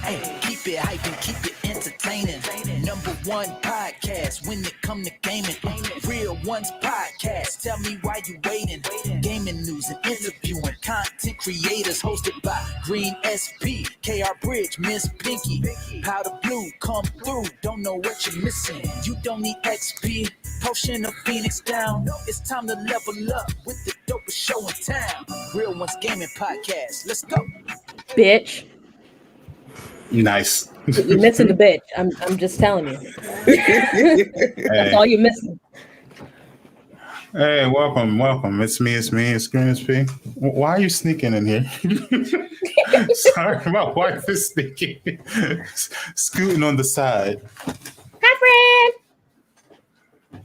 Hey, keep it hyping, keep it entertaining. #1 podcast when it come to gaming. Real Ones Podcast. Tell me why you waiting. Gaming news and interviewing content creators hosted by Greensp, KR Bridge, Miss Pinky, Pawdablu, come through. Don't know what you're missing. You don't need XP. Potion of Phoenix down. It's time to level up with the dopest show in town. Real Ones Gaming Podcast. Let's go. Bitch. Nice. You're missing the bitch. I'm just telling you. That's all you're missing. Hey, welcome. It's me, Greensp. Why are you sneaking in here? Sorry, my wife is sneaking. Scooting on the side. Hi,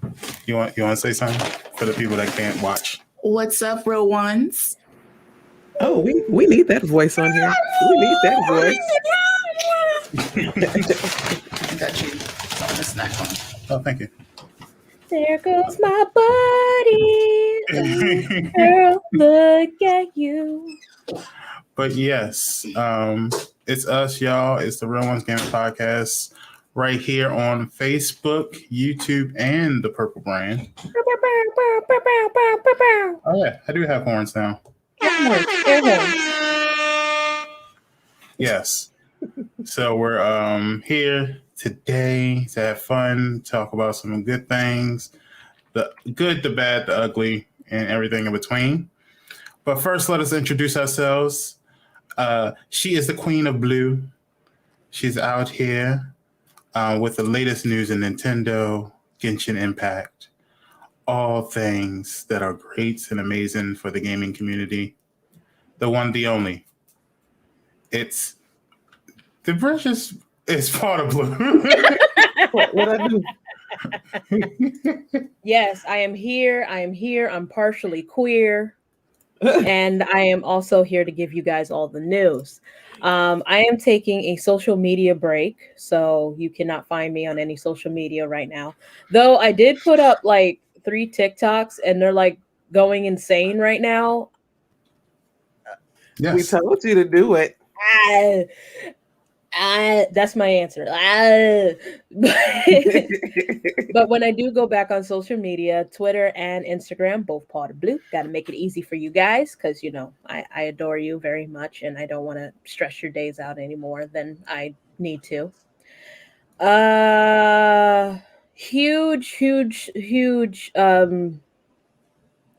friend. You want to say something for the people that can't watch? What's up, real ones? Oh, we need that voice on here. We need that voice. I got you. On the snack one. Oh, thank you. There goes my buddy. Girl, look at you. But yes, it's us, y'all. It's the Real Ones Gaming Podcast right here on Facebook, YouTube, and the Purple Brand. Oh yeah, I do have horns now. Air horns. Yes. So we're here today to have fun, talk about some good things, the good, the bad, the ugly, and everything in between. But first, let us introduce ourselves. She is the Queen of Blue. She's out here with the latest news in Nintendo, Genshin Impact, all things that are great and amazing for the gaming community. The one, the only. It's the precious is Pawdablu. What I do? Yes, I am here. I'm partially queer. And I am also here to give you guys all the news. I am taking a social media break, so you cannot find me on any social media right now. Though I did put up like 3 TikToks, and they're like going insane right now. Yes. We told you to do it. That's my answer. But when I do go back on social media, Twitter and Instagram, both Pawdablu, got to make it easy for you guys because, you know, I adore you very much and I don't want to stress your days out any more than I need to. Huge.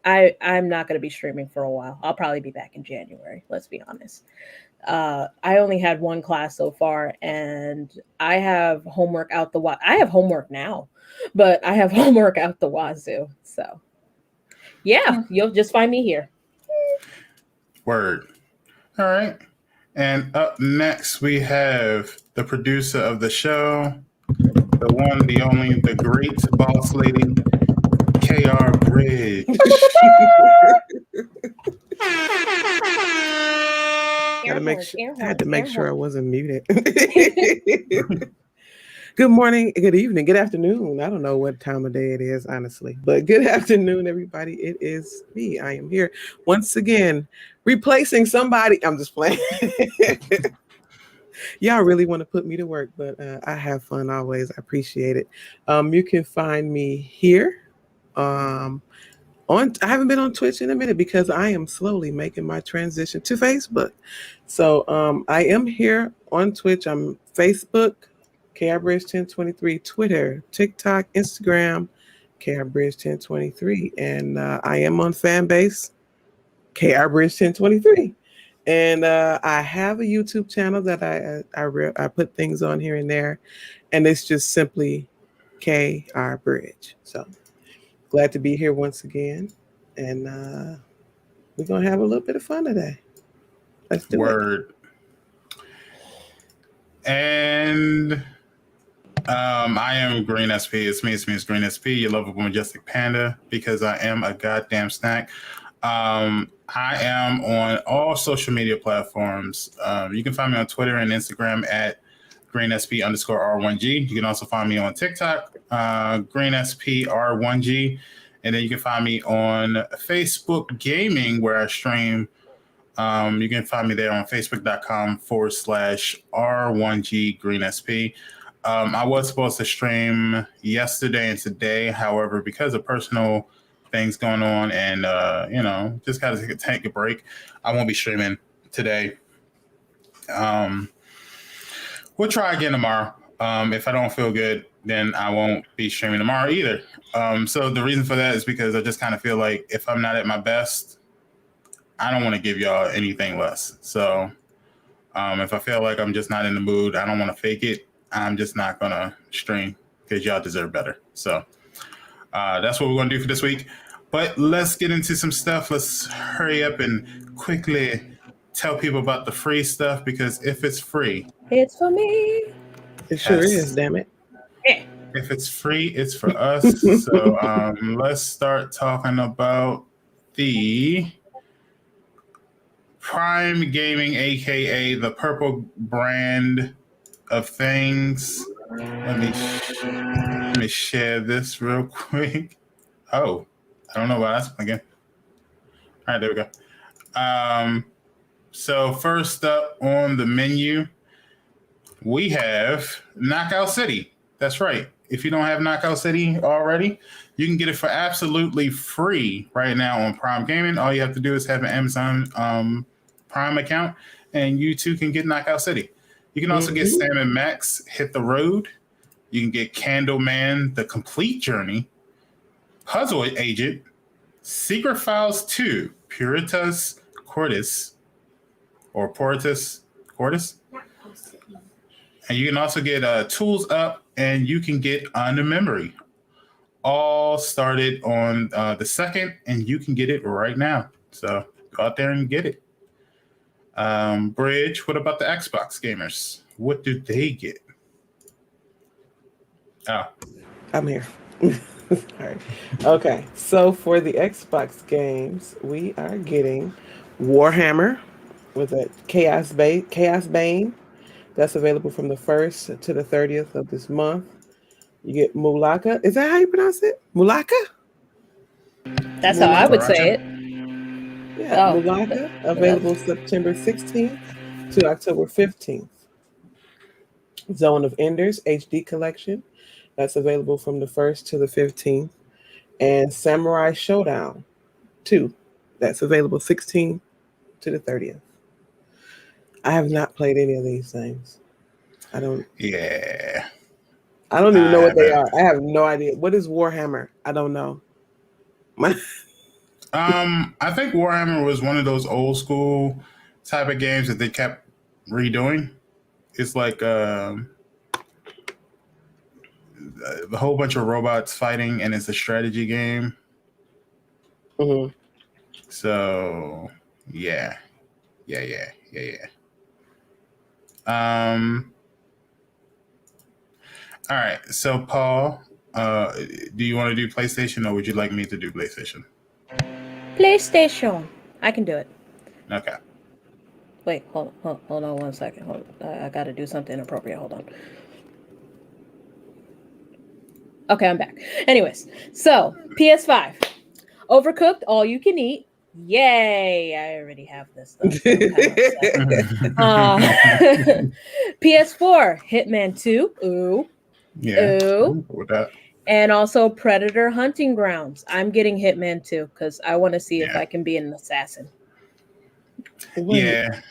I'm not going to be streaming for a while. I'll probably be back in January. Let's be honest. I only had 1 class so far, and I have homework out the I have homework now, but I have homework out the wazoo. So, yeah, you'll just find me here. Word. All right. And up next, we have the producer of the show, the one, the only, the great boss lady, KR Bridge. I had to make sure I wasn't muted. Good morning, good evening, good afternoon. I don't know what time of day it is, honestly, but good afternoon, everybody. It is me. I am here once again, replacing somebody. I'm just playing. Y'all really want to put me to work, but I have fun always. I appreciate it. You can find me here. I haven't been on Twitch in a minute because I am slowly making my transition to Facebook. So I am here on Twitch. I'm Facebook, KRBridge1023, Twitter, TikTok, Instagram, KRBridge1023. And I am on Fanbase, KRBridge1023. And I have a YouTube channel that I put things on here and there. And it's just simply KR Bridge. So glad to be here once again. And we're going to have a little bit of fun today. Let's do it. Word. And I am Greensp. It's me, Greensp, your lovable majestic panda, because I am a goddamn snack. I am on all social media platforms. You can find me on Twitter and Instagram at Greensp_R1G. You can also find me on TikTok, GreenSPR1G. And then you can find me on Facebook Gaming, where I stream You can find me there on facebook.com/R1G Greensp. I was supposed to stream yesterday and today. However, because of personal things going on and, just got to take a break, I won't be streaming today. We'll try again tomorrow. If I don't feel good, then I won't be streaming tomorrow either. So the reason for that is because I just kind of feel like if I'm not at my best, I don't want to give y'all anything less. So if I feel like I'm just not in the mood, I don't want to fake it. I'm just not going to stream because y'all deserve better. So that's what we're going to do for this week. But let's get into some stuff. Let's hurry up and quickly tell people about the free stuff, because if it's free, it's for me. It sure is, damn it. If it's free, it's for us. So let's start talking about the Prime Gaming, aka the purple brand of things. Let me share this real quick. Oh, I don't know why that's again. All right, there we go. So first up on the menu, we have Knockout City. That's right. If you don't have Knockout City already, you can get it for absolutely free right now on Prime Gaming. All you have to do is have an Amazon Prime account, and you too can get Knockout City. You can also get Sam and Max Hit the Road. You can get Candleman The Complete Journey, Puzzle Agent, Secret Files 2, Puritas Cordis, or Portus Cordis. And you can also get Tools Up, and you can get Under Memory. All started on the 2nd, and you can get it right now. So go out there and get it. Bridge, what about the Xbox gamers? What do they get? Oh. I'm here. All right. Okay. So for the Xbox games, we are getting Warhammer with a Chaos Bane. That's available from the 1st to the 30th of this month. You get Mulaka. Is that how you pronounce it? Mulaka? That's how I would say it. Yeah, Mulaka. Available September 16th to October 15th. Zone of Enders HD Collection. That's available from the 1st to the 15th. And Samurai Showdown 2. That's available 16th to the 30th. I have not played any of these things. I don't even know what they are. I have no idea. What is Warhammer? I don't know. I think Warhammer was one of those old school type of games that they kept redoing. It's like a whole bunch of robots fighting, and it's a strategy game. Mm-hmm. So yeah. All right. So Paul, do you want to do PlayStation, or would you like me to do PlayStation? PlayStation. I can do it. Okay. Wait, hold on 1 second. I got to do something inappropriate. Hold on. Okay, I'm back. Anyways, so PS5, Overcooked, all you can eat. Yay! I already have this stuff. So PS4, Hitman 2. Ooh. Yeah. Ooh. With that. And also Predator Hunting Grounds. I'm getting Hitman 2 because I want to see if I can be an assassin. Wait, yeah.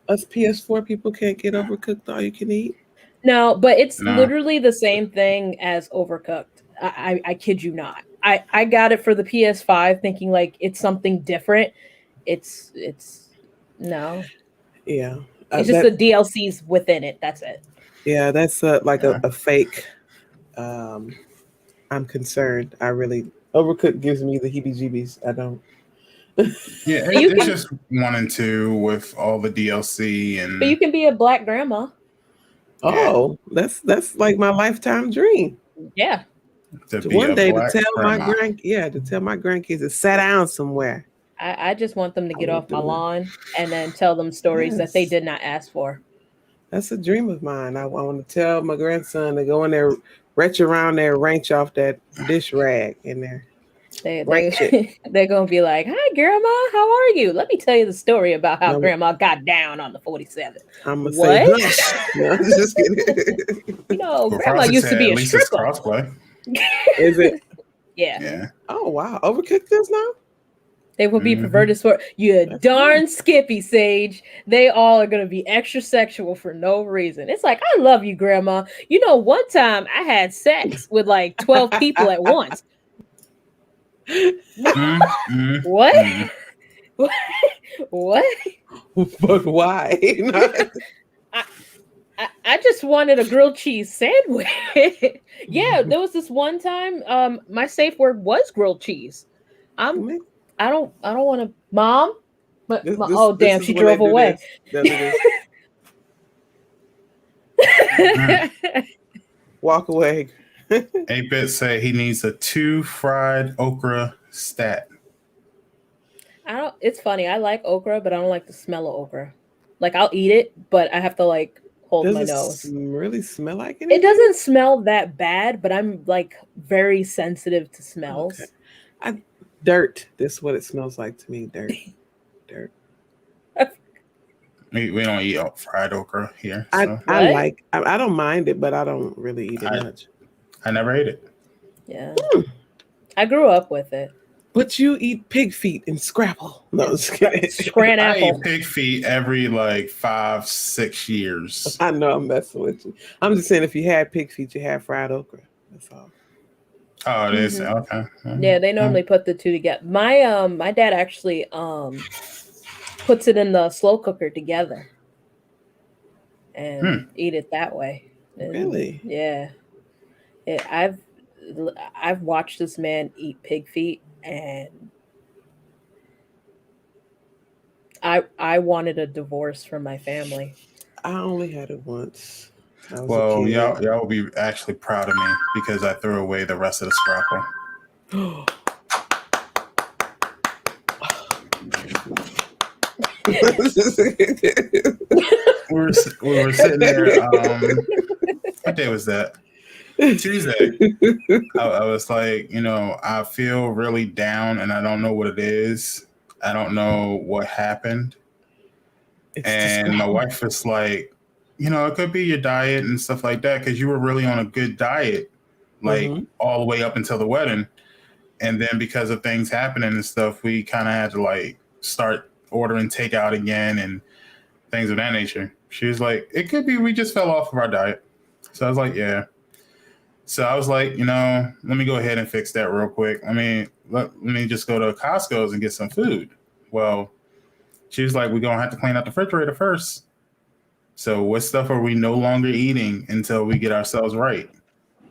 Us PS4 people can't get Overcooked all you can eat? No, but it's literally the same thing as Overcooked. I kid you not. I got it for the PS5 thinking like it's something different. It's no. Yeah. It's just the DLCs within it. That's it. Yeah, that's like a fake. I'm concerned. Overcooked gives me the heebie-jeebies. I don't. Yeah, it's just 1 and 2 with all the DLC and. But you can be a black grandma. Oh, that's like my lifetime dream. Yeah. One day to tell my grandkids to sit down somewhere. I just want them to get off my lawn and then tell them stories that they did not ask for. That's a dream of mine. I want to tell my grandson to go in there, retch around there, wrench off that dish rag in there. Rank shit. They're gonna be like, "Hi, Grandma, how are you? Let me tell you the story about how No. Grandma got down on the 47." I'm gonna What? say hush. No, I'm just kidding. You know, Well, Grandma Frosty used to said be at a least it's stripper. crossplay. Is it? Yeah, Yeah. Oh wow, overcooked this now. they will be Mhm. perverted for you. That's Darn Skippy Sage. They all are gonna be extra sexual for no reason. It's like, I love you, Grandma. You know, one time I had sex with like 12 people at once. Mm, What? mm. What? But why? I just wanted a grilled cheese sandwich. Yeah, there was this one time. My safe word was grilled cheese. I don't want to, Mom. But oh This damn, is she when they drove do away. this. They'll do this. Walk away. 8-Bit say he needs a 2 fried okra stat. I don't. It's funny. I like okra, but I don't like the smell of okra. Like, I'll eat it, but I have to like hold Does my it nose. really smell like anything? It doesn't smell that bad, but I'm like very sensitive to smells. Okay. Dirt. This is what it smells like to me. Dirt. We don't eat fried okra here. I So I don't mind it, but I don't really eat it much. I never ate it. Yeah. I grew up with it. But you eat pig feet and scrapple. No, just kidding. Scran I apple. eat pig feet every like 5-6 years. I know I'm messing with you. I'm just saying if you had pig feet, you had fried okra. That's all. Oh, it is? Okay. Yeah, they normally put the two together. My dad actually puts it in the slow cooker together and eat it that way. And Really? yeah. I've watched this man eat pig feet, and I wanted a divorce from my family. I only had it once. I was a Well, kid. y'all will be actually proud of me because I threw away the rest of the scrapple. we were sitting there. What day was that? Tuesday. I was like, I feel really down and I don't know what it is. I don't know what happened. And my wife was like, it could be your diet and stuff like that, because you were really on a good diet, like all the way up until the wedding. And then because of things happening and stuff, we kind of had to like start ordering takeout again and things of that nature. She was like, it could be we just fell off of our diet. So I was like, yeah. So I was like, let me go ahead and fix that real quick. I mean, let me just go to Costco's and get some food. Well, she was like, we're going to have to clean out the refrigerator first. So what stuff are we no longer eating until we get ourselves right?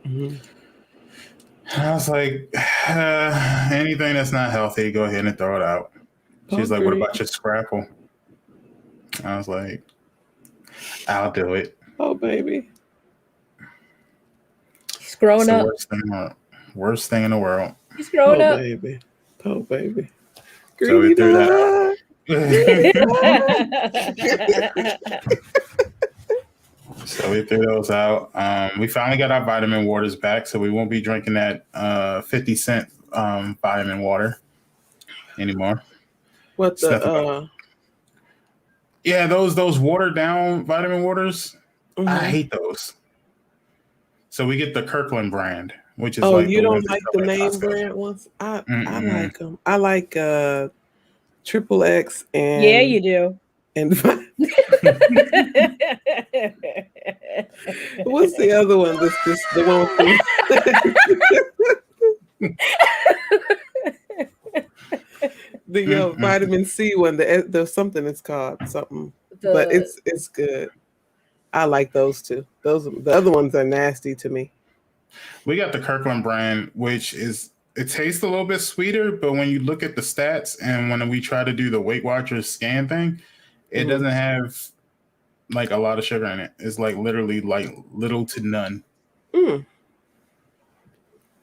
And I was like, anything that's not healthy, go ahead and throw it out. She's like, what about your scrapple? I was like, I'll do it. Oh, baby. He's growing it's up. The worst thing in the world. He's growing up. Baby. Oh, baby. So we threw that out. So we threw those out. We finally got our vitamin waters back, so we won't be drinking that 50-cent vitamin water anymore. What yeah, those watered down vitamin waters. I hate those. So we get the Kirkland brand, which is like you don't like the name brand ones? I like them. I like Triple X and yeah, you do. And what's the other one? This the one with the vitamin C one. There's something it's called something, but it's good. I like those two. The other ones are nasty to me. We got the Kirkland brand, which it tastes a little bit sweeter, but when you look at the stats and when we try to do the Weight Watchers scan thing, it doesn't have like a lot of sugar in it. It's like literally like little to none.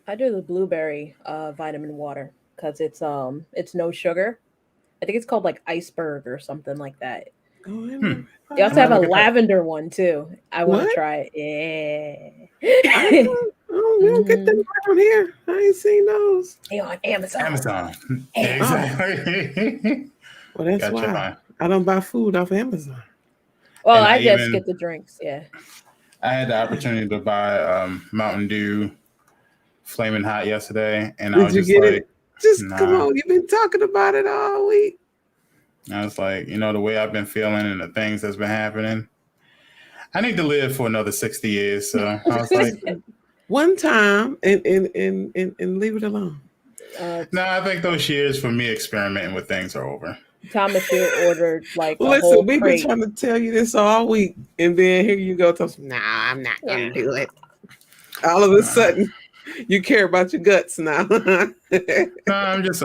I do the blueberry vitamin water because it's no sugar. I think it's called like Iceberg or something like that. You also have a lavender one too. I want to try it. Yeah. Oh, we don't get them around here. I ain't seen those. They on Amazon. Amazon. Amazon. Exactly. Well, that's Gotcha, why fine. I don't buy food off Amazon. Well, And I just even- get the drinks. Yeah. I had the opportunity to buy Mountain Dew Flaming Hot yesterday, and I Did was you just get like, it? Just come nah. on. You've been talking about it all week. I was like, the way I've been feeling and the things that's been happening, I need to live for another 60 years. So I was like, One time and leave it alone. I think those years for me experimenting with things are over. Thomas should ordered like a Listen, whole we've been crate. trying to tell you this all week, and then here you go. Nah, I'm not gonna do it. All of a sudden, you care about your guts now. No, I just,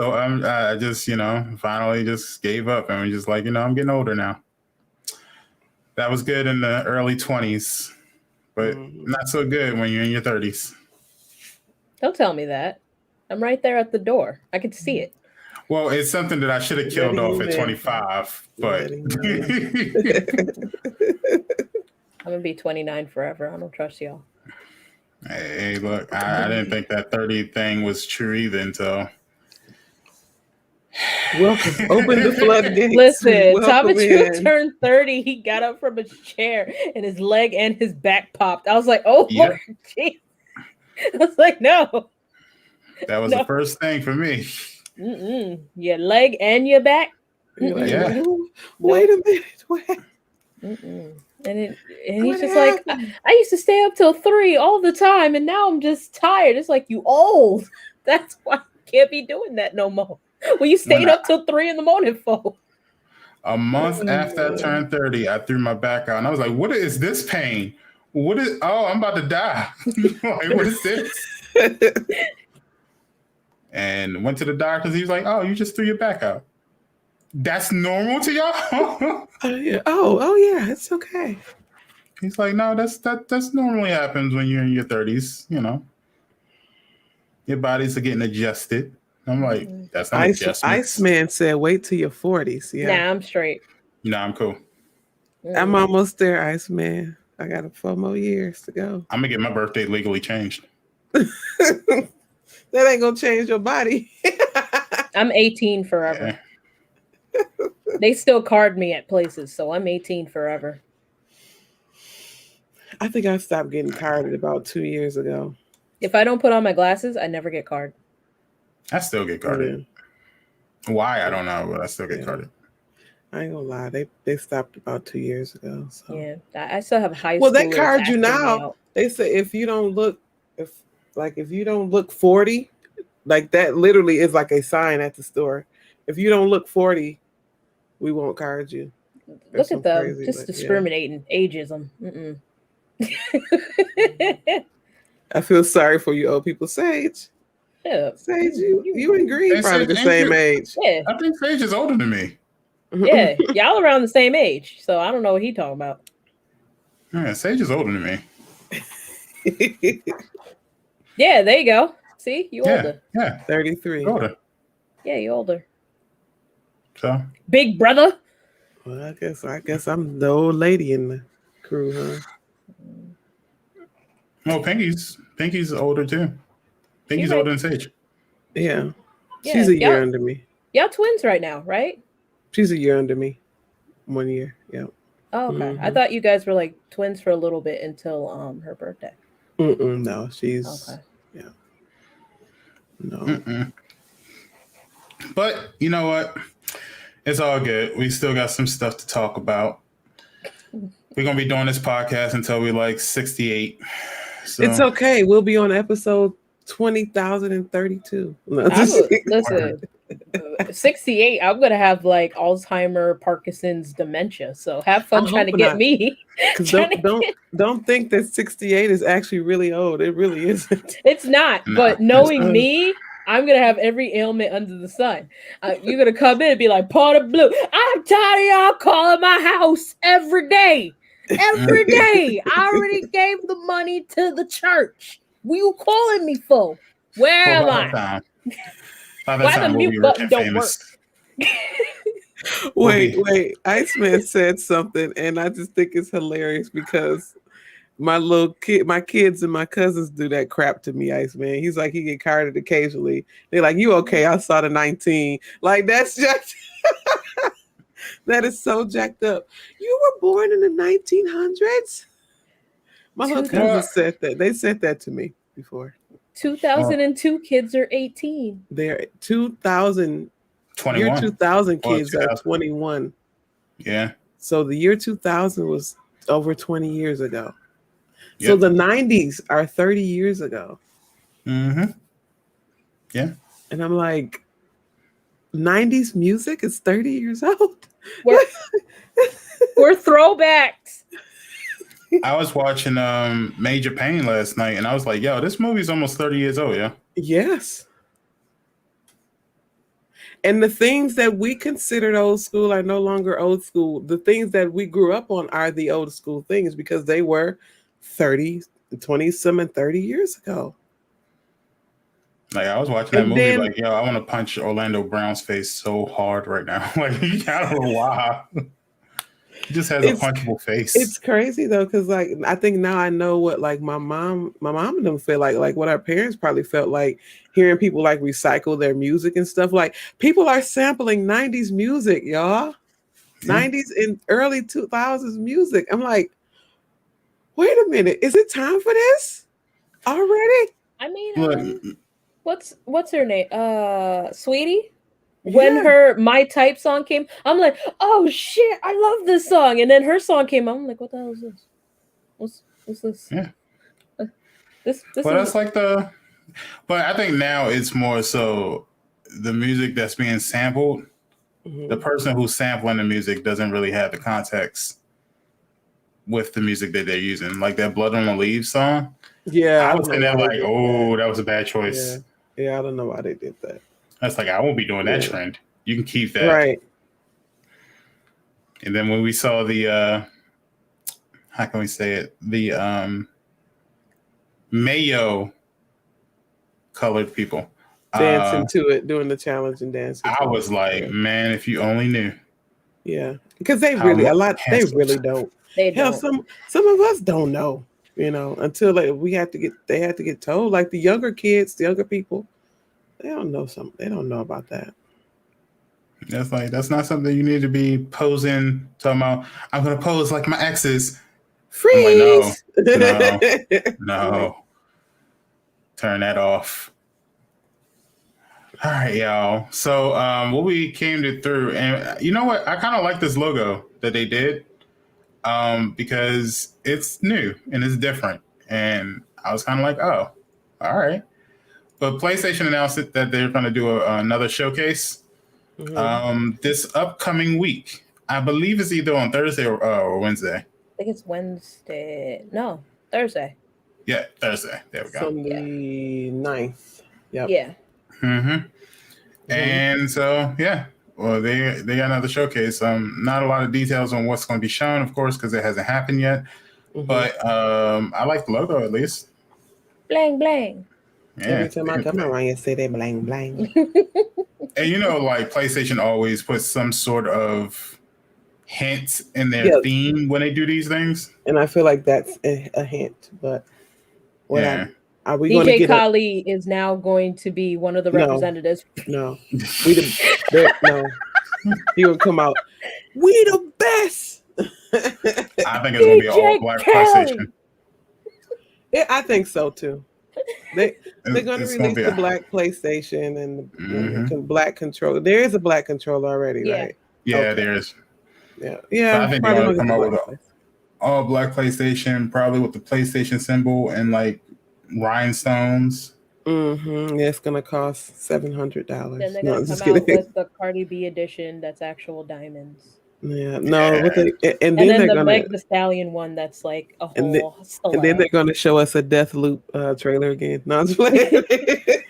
finally just gave up and was just like, I'm getting older now. That was good in the early 20s, but not so good when you're in your 30s. Don't tell me that. I'm right there at the door. I can see it. Well, it's something that I should have killed off at 25, but I'm gonna be 29 forever. I don't trust y'all. Hey, look, I didn't think that 30 thing was true either until. Welcome. Open the floodgates. Listen, Welcome Thomas in. turned 30. He got up from his chair and his leg and his back popped. I was like, oh, Yep. geez. I was like, no. That was the first thing for me. Your leg and your back? You're like, Yeah. Wait a minute. Wait. And he's just like, I used to stay up till 3 all the time, and now I'm just tired. It's like, you old. That's why you can't be doing that no more. Well, you stayed up till 3 in the morning for. A month after I turned 30, I threw my back out, and I was like, "What is this pain? What is? Oh, I'm about to die. Like, what is this?" And went to the doctor. He was like, "Oh, you just threw your back out. That's normal to y'all." Oh yeah, it's okay. He's like, "No, that's normally happens when you're in your 30s. Your bodies are getting adjusted." I'm like, "That's not adjustments." Iceman said, "Wait till your 40s." Yeah, Nah, I'm straight. I'm cool. I'm almost there, Iceman. I got 4 more years to go. I'm gonna get my birthday legally changed. That ain't gonna change your body. I'm 18 forever. Yeah. They still card me at places, so I'm 18 forever. I think I stopped getting carded about 2 years ago. If I don't put on my glasses, I never get carded. I still get carded. Why? I don't know, but I still get carded. I ain't gonna lie, they stopped about 2 years ago. So Yeah, I still have high school. Well, they card you now. They say if you don't look 40, like that literally is like a sign at the store. If you don't look 40, we won't card you. Look at them, just discriminating, ageism. I feel sorry for you old people. Sage. Yeah. Sage, you and Green probably the same age. Yeah. I think Sage is older than me. Yeah, y'all around the same age, so I don't know what he talking about. Yeah, Sage is older than me. Yeah, there you go. See, you older. Yeah, 33. Older. Yeah, you older. So big brother. Well, I guess I'm the old lady in the crew, huh? Well, Pinky's older too. Pinky's older than Sage. Yeah. She's a year under me. Y'all twins right now, right? She's a year under me. 1 year. Yeah. Oh, okay. I thought you guys were like twins for a little bit until her birthday. No, she's okay. Yeah. No. But you know what? It's all good. We still got some stuff to talk about. We're gonna be doing this podcast until we're like 68. So. It's okay. We'll be on episode 20,032. Listen, 68. I'm gonna have like Alzheimer, Parkinson's, dementia. So have fun trying to get me. Don't think that 68 is actually really old. It really isn't. It's not. No, but knowing me, I'm gonna have every ailment under the sun. You're gonna come in and be like, Pawdablu, I'm tired of y'all calling my house every day. Every day. I already gave the money to the church. What you calling me for? Where am I? Why the mute button don't work? Wait. Iceman said something, and I just think it's hilarious because my kids and my cousins do that crap to me, Iceman. He's like, he get carded occasionally. They're like, you okay? I saw the 19. Like, that's just, that is so jacked up. You were born in the 1900s? My little cousins said that. They said that to me before. 2002 kids are 18. They're 2000. 21. Year 2000 Or kids are 2000. 21. Yeah. So the year 2000 was over 20 years ago. Yep. So the 90s are 30 years ago. Mm-hmm. Yeah. And I'm like, 90s music is 30 years old? We're throwbacks. I was watching Major Payne last night, and I was like, yo, this movie's almost 30 years old, yeah? Yes. And the things that we considered old school are no longer old school. The things that we grew up on are the old school things because they were 30, 20-some and 30 years ago. Like, I was watching that movie, like, yo, I want to punch Orlando Brown's face so hard right now. Like, I don't know why. He just has a punchable face. It's crazy though, because like I think now I know what like my mom and them feel like what our parents probably felt like hearing people like recycle their music and stuff. Like people are sampling 90s music, y'all. 90s and early 2000s music. I'm like, wait a minute, is it time for this already? I mean, what's her name? Sweetie? When Yeah. her My Type song came, I'm like, oh shit, I love this song. And then her song came, I'm like, what the hell is this? What's this? Yeah. This Well, that's like but I think now it's more so the music that's being sampled. Mm-hmm. The person who's sampling the music doesn't really have the context with the music that they're using. Like that Blood on the Leaves song. Yeah. I was in there like, oh, that was a bad choice. Yeah, I don't know why they did that. That's like, I won't be doing that trend. You can keep that. Right. And then when we saw the, how can we say it? The mayo colored people. Dancing to it, doing the challenge and dancing. I was like, man, if you only knew. Yeah. Because they really, they really don't. They Hell, don't. some of us don't know, until like they had to get told. Like the younger kids, the younger people, they don't know about that. That's not something you need to be posing, talking about, I'm gonna pose like my exes. Freeze! Like, no. Turn that off. All right, y'all. So what we came through, and you know what? I kind of like this logo that they did because it's new and it's different. And I was kind of like, oh, all right. But PlayStation announced that they're going to do another showcase this upcoming week. I believe it's either on Thursday or Wednesday. I think it's Wednesday. No, Thursday. Yeah, Thursday. There we go. From the 9th. Yep. Yeah. Mm-hmm. And so, yeah. Well, they got another showcase. Not a lot of details on what's going to be shown, of course, because it hasn't happened yet. Mm-hmm. But I like the logo at least. Blang blang. Yeah. Every time I come around, you say they blang blang. And like PlayStation always puts some sort of hint in their theme when they do these things. And I feel like that's a hint. But are we going to DJ get Kali is now going to be one of the representatives. No. No. He would come out. We the best. I think it's going to be all black PlayStation. Yeah, I think so too. They're going to release the black PlayStation and the black controller. There is a black controller already, right? Yeah, okay. There is. Yeah. But I think they're going to come out with an all black PlayStation, probably with the PlayStation symbol and like rhinestones. Mm-hmm. Yeah, it's going to cost $700. Then they're going to come out with the Cardi B edition that's actual diamonds. Yeah, no, and then the Meg Thee Stallion one that's like a whole. And then they're going to show us a Deathloop trailer again. No, I'm just playing.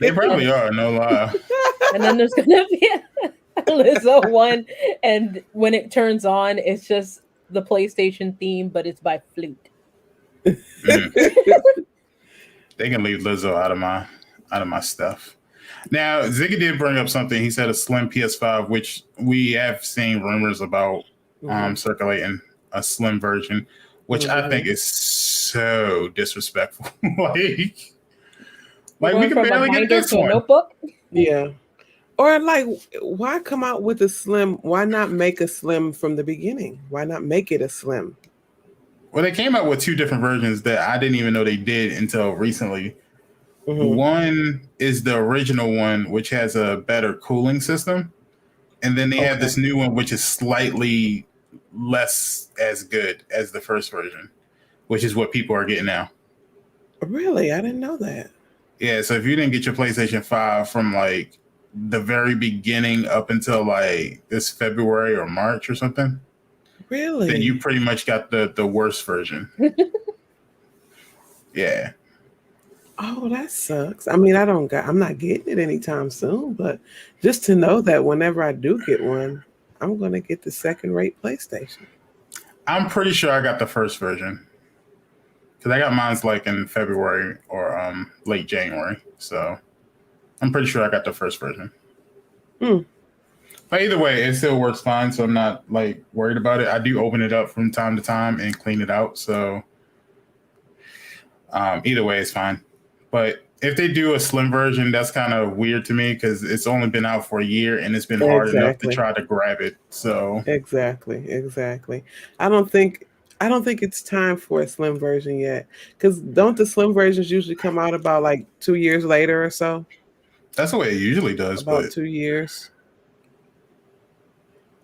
They probably are, no lie. And then there's going to be a Lizzo one, and when it turns on, it's just the PlayStation theme, but it's by Flute. They can leave Lizzo out of my stuff. Now, Ziggy did bring up something. He said a slim PS5, which we have seen rumors about circulating a slim version. which I think is so disrespectful. We're like we going can from a barely get binder this to a one. notebook. Yeah. Or like, why come out with a slim? Why not make a slim from the beginning? Why not make it a slim? Well, they came out with two different versions that I didn't even know they did until recently. Mm-hmm. One is the original one, which has a better cooling system. And then they have this new one, which is slightly less as good as the first version, which is what people are getting now. Really? I didn't know that. Yeah, so if you didn't get your PlayStation 5 from like the very beginning up until like this February or March or something, Really? then you pretty much got the worst version. Yeah. Oh, that sucks. I mean, I'm not getting it anytime soon, but just to know that whenever I do get one, I'm gonna get the second-rate PlayStation. I'm pretty sure I got the first version. Because I got mine's like in February or late January. So I'm pretty sure I got the first version. But either way, it still works fine. So I'm not like worried about it. I do open it up from time to time and clean it out. So either way, it's fine. But if they do a slim version, that's kind of weird to me because it's only been out for a year and it's been hard enough to try to grab it. So Exactly. I don't think it's time for a slim version yet. Because don't the slim versions usually come out about like 2 years later or so? that's the way it usually does. About But 2 years.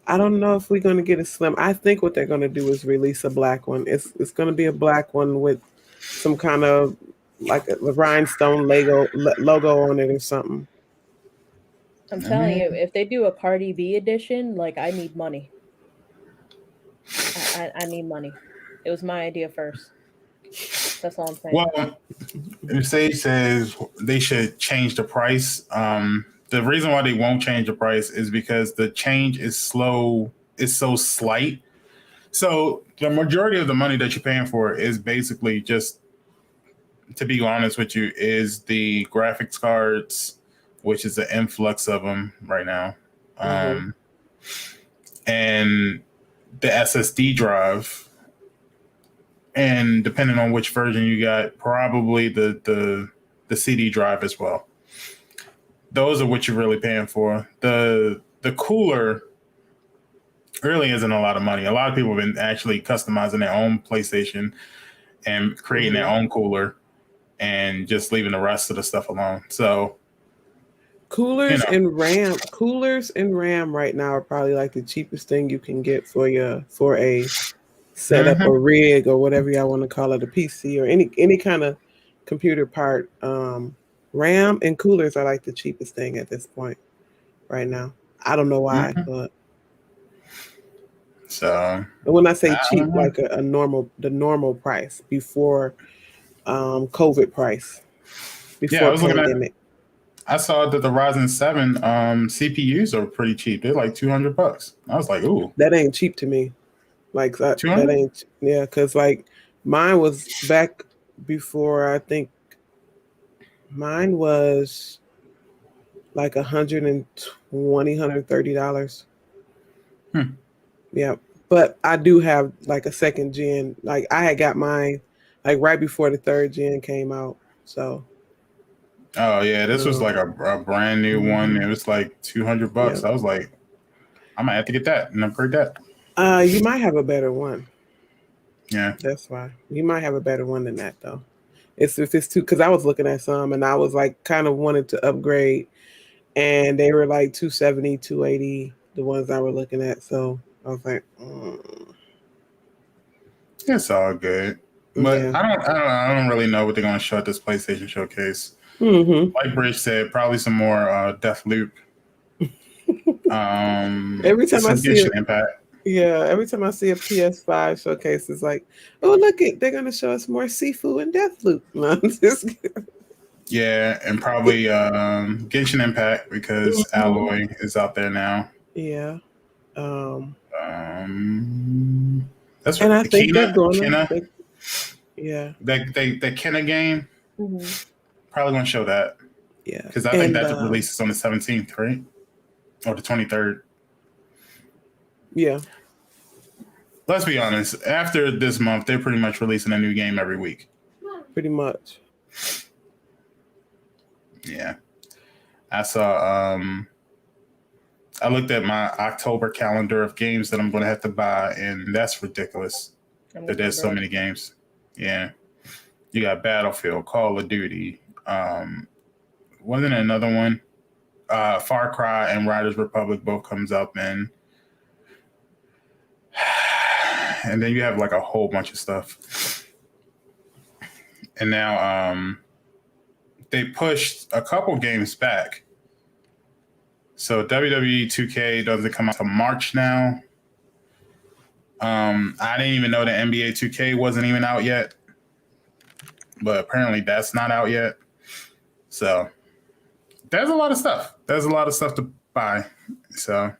I don't know if we're going to get a slim. I think what they're going to do is release a black one. It's going to be a black one with some kind of like a rhinestone logo on it or something. I'm telling you, if they do a Cardi B edition, like I need money. I need money. It was my idea first. That's all I'm saying. well, Sage says they should change the price. The reason why they won't change the price is because the change is slow. It's so slight. So the majority of the money that you're paying for is basically just, to be honest with you, is the graphics cards, which is the influx of them right now, and the SSD drive, and depending on which version you got, probably the CD drive as well. Those are what you're really paying for. The cooler really isn't a lot of money. A lot of people have been actually customizing their own PlayStation and creating their own cooler and just leaving the rest of the stuff alone. So Coolers and RAM right now are probably like the cheapest thing you can get for a setup or rig or whatever y'all want to call it, a PC or any kind of computer part. RAM and coolers are like the cheapest thing at this point right now. I don't know why, but so when I say cheap, like the normal price before COVID price, before I was pandemic. looking at. I saw that the Ryzen 7 CPUs are pretty cheap. They're like $200. I was like, ooh, that ain't cheap to me. Like that ain't, yeah, because like mine was back before, I think mine was like $120, $130. Yeah. But I do have like a second gen. Like I had got mine like right before the third gen came out. So oh yeah, this was like a brand new one. It was like $200. Yeah. I was like, I might have to get that and upgrade that. You might have a better one. Yeah, that's why you might have a better one than that though. If it's too, because I was looking at some and I was like kind of wanted to upgrade, and they were like 270, 280, the ones I were looking at. So I was like, it's all good. But Yeah. I don't really know what they're going to show at this PlayStation showcase. Like Bridge said, probably some more Deathloop. Every time I see it, Impact. Yeah, every time I see a PS5 showcase, it's like, oh, look it, they're gonna show us more Sifu and Deathloop. No, I'm just kidding. Yeah, and probably Genshin Impact because Alloy is out there now. Yeah. That's and what I think they're going Kena, to. Yeah. the Kena game. Probably gonna show that. Yeah. Because I think that releases on the 17th, right? Or the 23rd. Yeah. let's be honest. After this month, they're pretty much releasing a new game every week. Pretty much. Yeah. I saw. I looked at my October calendar of games that I'm going to have to buy, and that's ridiculous. That there's so many games. Yeah. You got Battlefield, Call of Duty. Wasn't there another one? Far Cry and Riders Republic both comes up then. And then you have like a whole bunch of stuff. And now they pushed a couple games back. So WWE 2K doesn't come out till March now. I didn't even know that NBA 2K wasn't even out yet. But apparently that's not out yet. So there's a lot of stuff. There's a lot of stuff to buy. So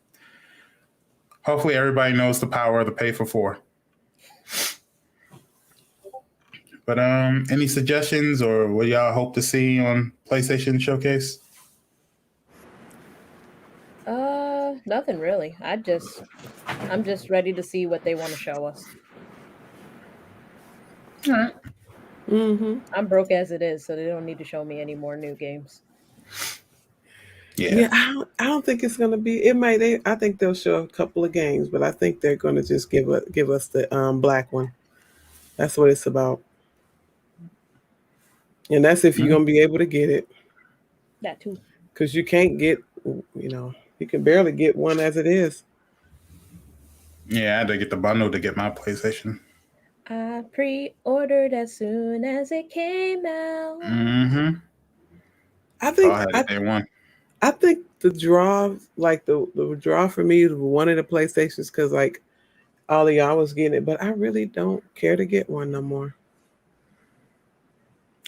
hopefully everybody knows the power of the pay for 4. But any suggestions or what y'all hope to see on PlayStation Showcase? Nothing really. I'm just ready to see what they want to show us. All right. Mm-hmm. I'm broke as it is, so they don't need to show me any more new games. Yeah, I don't think it's gonna be. It might. I think they'll show a couple of games, but I think they're gonna just give us the black one. That's what it's about, and that's if you're gonna be able to get it. That too. Because you can't get, you can barely get one as it is. Yeah, I had to get the bundle to get my PlayStation. I pre-ordered as soon as it came out. Mm-hmm. I think I had it day one. I think the draw, like the draw for me, was one of the PlayStations because like all of y'all was getting it, but I really don't care to get one no more.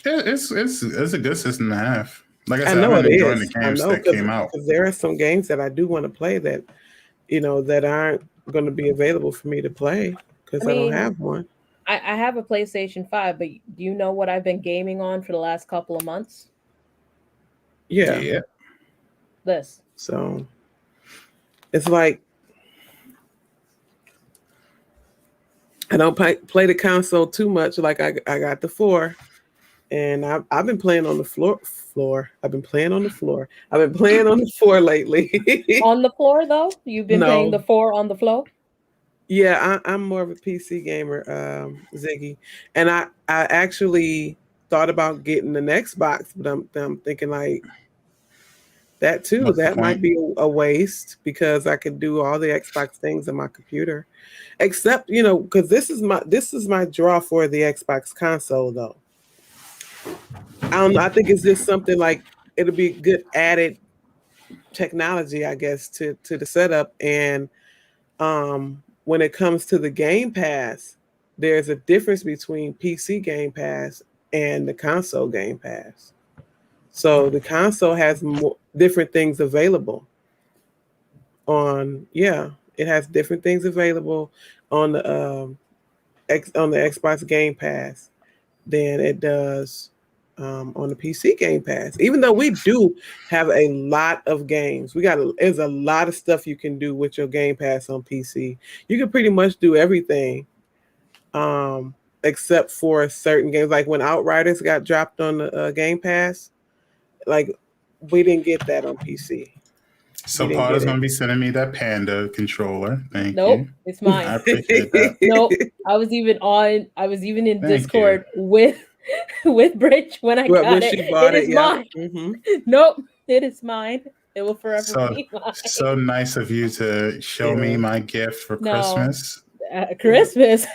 It's a good system to have. Like I said, I know I've been enjoying is. the games that came out. Because there are some games that I do want to play that, that aren't going to be available for me to play because I don't have one. I have a PlayStation 5, but do you know what I've been gaming on for the last couple of months? Yeah. This. So it's like I don't play the console too much. Like I got the 4, and I've been playing on the floor. I've been playing on the floor. I've been playing on the 4 lately. On the floor, though? You've been playing the 4 on the floor? Yeah, I'm more of a PC gamer, Ziggy. And I actually thought about getting an Xbox, but I'm thinking like that too. What's that might be a waste because I can do all the Xbox things on my computer. Except, because this is my draw for the Xbox console though. I don't know. I think it's just something like it'll be good added technology, I guess, to the setup. And when it comes to the Game Pass, there's a difference between PC Game Pass and the console Game Pass. So the console has different things available it has different things available on the Xbox Game Pass than it does on the PC Game Pass. Even though we do have a lot of games, there's a lot of stuff you can do with your Game Pass on PC. You can pretty much do everything, except for certain games. Like when Outriders got dropped on the Game Pass, like we didn't get that on PC. So Paula's going to be sending me that Panda controller. Thank you. Nope, it's mine. I appreciate that. Nope, I was even in Discord with Bridge when I got it. It is mine. Mm-hmm. Nope, it is mine. It will forever be mine. So nice of you to show me my gift for Christmas. Christmas.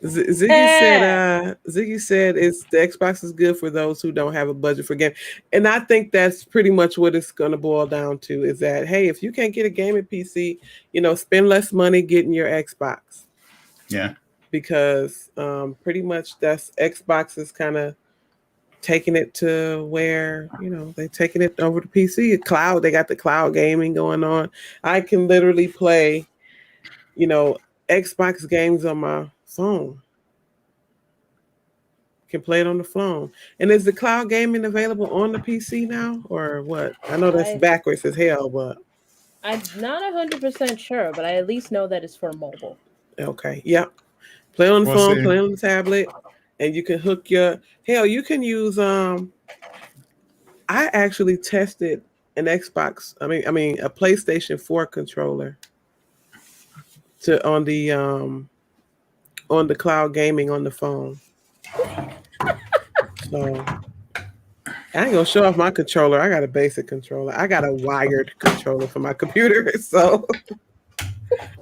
Ziggy said it's the Xbox is good for those who don't have a budget for game. And I think that's pretty much what it's going to boil down to is that, hey, if you can't get a gaming PC, spend less money getting your Xbox. Yeah. Because pretty much that's Xbox is kind of taking it to where, they're taking it over to PC. Cloud, they got the cloud gaming going on. I can literally play, Xbox games on my phone. Can play it on the phone. And is the cloud gaming available on the PC now or what? I know that's backwards as hell, but I'm not 100% sure, but I at least know that it's for mobile. Okay. Yep. Play on the We'll phone, see. play on the tablet, and you can hook your you can use I actually tested an Xbox, I mean a PlayStation 4 controller to on the cloud gaming on the phone. So I ain't gonna show off my controller. I got a basic controller. I got a wired controller for my computer, so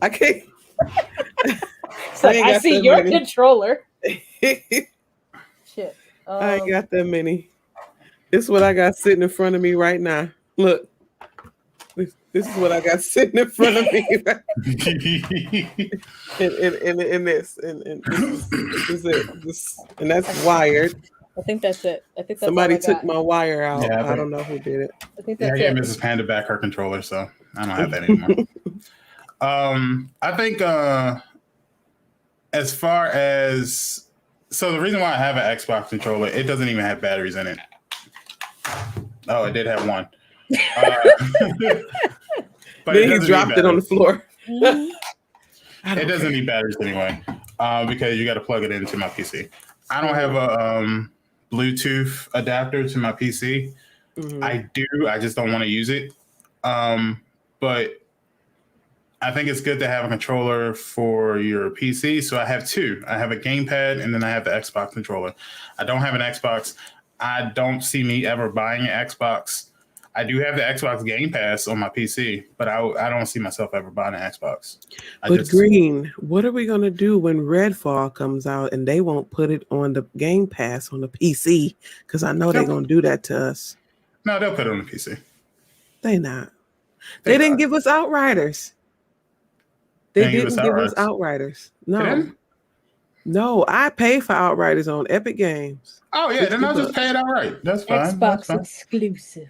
I can't. So ain't I got see that your many. controller. Shit. I ain't got that many. This is what I got sitting in front of me right now. Look, this is what I got sitting in front of me. in this, and this is it. And that's wired. I think that's it. I think that's Somebody all I took got. my wire out. Yeah, I don't know who did it. I think Yeah, I that's gave it. Mrs. Panda back her controller, so I don't have that anymore. I think as far as the reason why I have an Xbox controller, it doesn't even have batteries in it. Oh, it did have one. But Then he dropped it on the floor. It doesn't need batteries anyway, because you got to plug it into my PC. I don't have a Bluetooth adapter to my PC. Mm-hmm. I do. I just don't want to use it. But I think it's good to have a controller for your PC. So I have two. I have a gamepad, and then I have the Xbox controller. I don't have an Xbox. I don't see me ever buying an Xbox. I do have the Xbox Game Pass on my PC, but I don't see myself ever buying an Xbox. Green, what are we going to do when Redfall comes out and they won't put it on the Game Pass on the PC? Because I know they're going to do that to us. No, they'll put it on the PC. They not. They didn't give us Outriders. They didn't give us Outriders. No. No, I pay for Outriders on Epic Games. Oh, yeah, then I'll just pay it outright. That's fine. Xbox exclusive.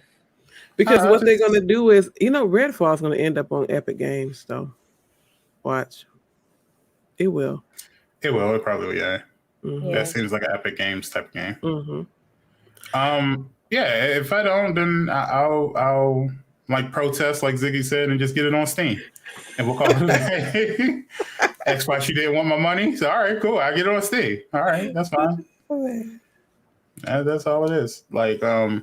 Because what they're going to do is, Redfall is going to end up on Epic Games, though. Watch. It will. It will. It probably will, yeah. Mm-hmm. That seems like an Epic Games type of game. Mm-hmm. Yeah, if I don't, then I'll like protest, like Ziggy said, and just get it on Steam. And we'll call it a day. Xbox, you didn't want my money? So, all right, cool. I'll get it on Steam. All right, that's fine. That's all it is. Like, I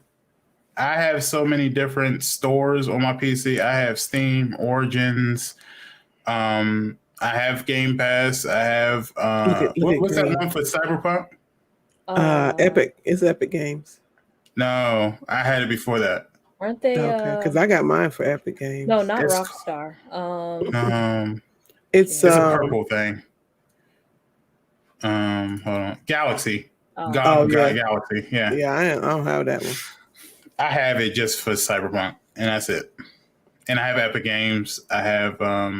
have so many different stores on my PC. I have Steam, Origins. I have Game Pass. I have what's that one for Cyberpunk? Epic. It's Epic Games. No, I had it before that. Aren't they? Okay, because I got mine for Epic Games. No, not Rockstar. It's a purple thing. Hold on, Galaxy. Galaxy. Yeah. Yeah, I don't have that one. I have it just for Cyberpunk, and that's it. And I have Epic Games. I have a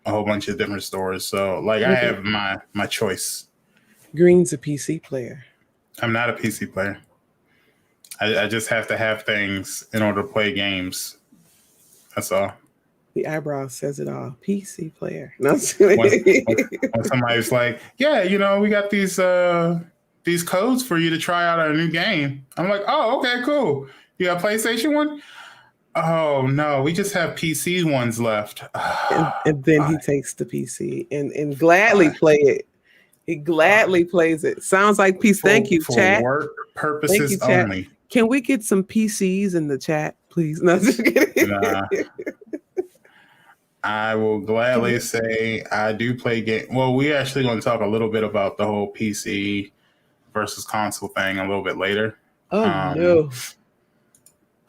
whole bunch of different stores. So, like, I have my choice. Green's a PC player. I'm not a PC player. I just have to have things in order to play games. That's all. The eyebrow says it all. PC player. No, when somebody's like, yeah, we got these codes for you to try out our new game. I'm like, oh, okay, cool. You got a PlayStation one? Oh, no, we just have PC ones left. and then he takes the PC and gladly play it. He gladly plays it. Sounds like PC. Thank you, chat. For work purposes only. Can we get some PCs in the chat, please? No, just kidding. Nah. I will gladly say I do play game. Well, we're actually going to talk a little bit about the whole PC versus console thing a little bit later. Oh, no.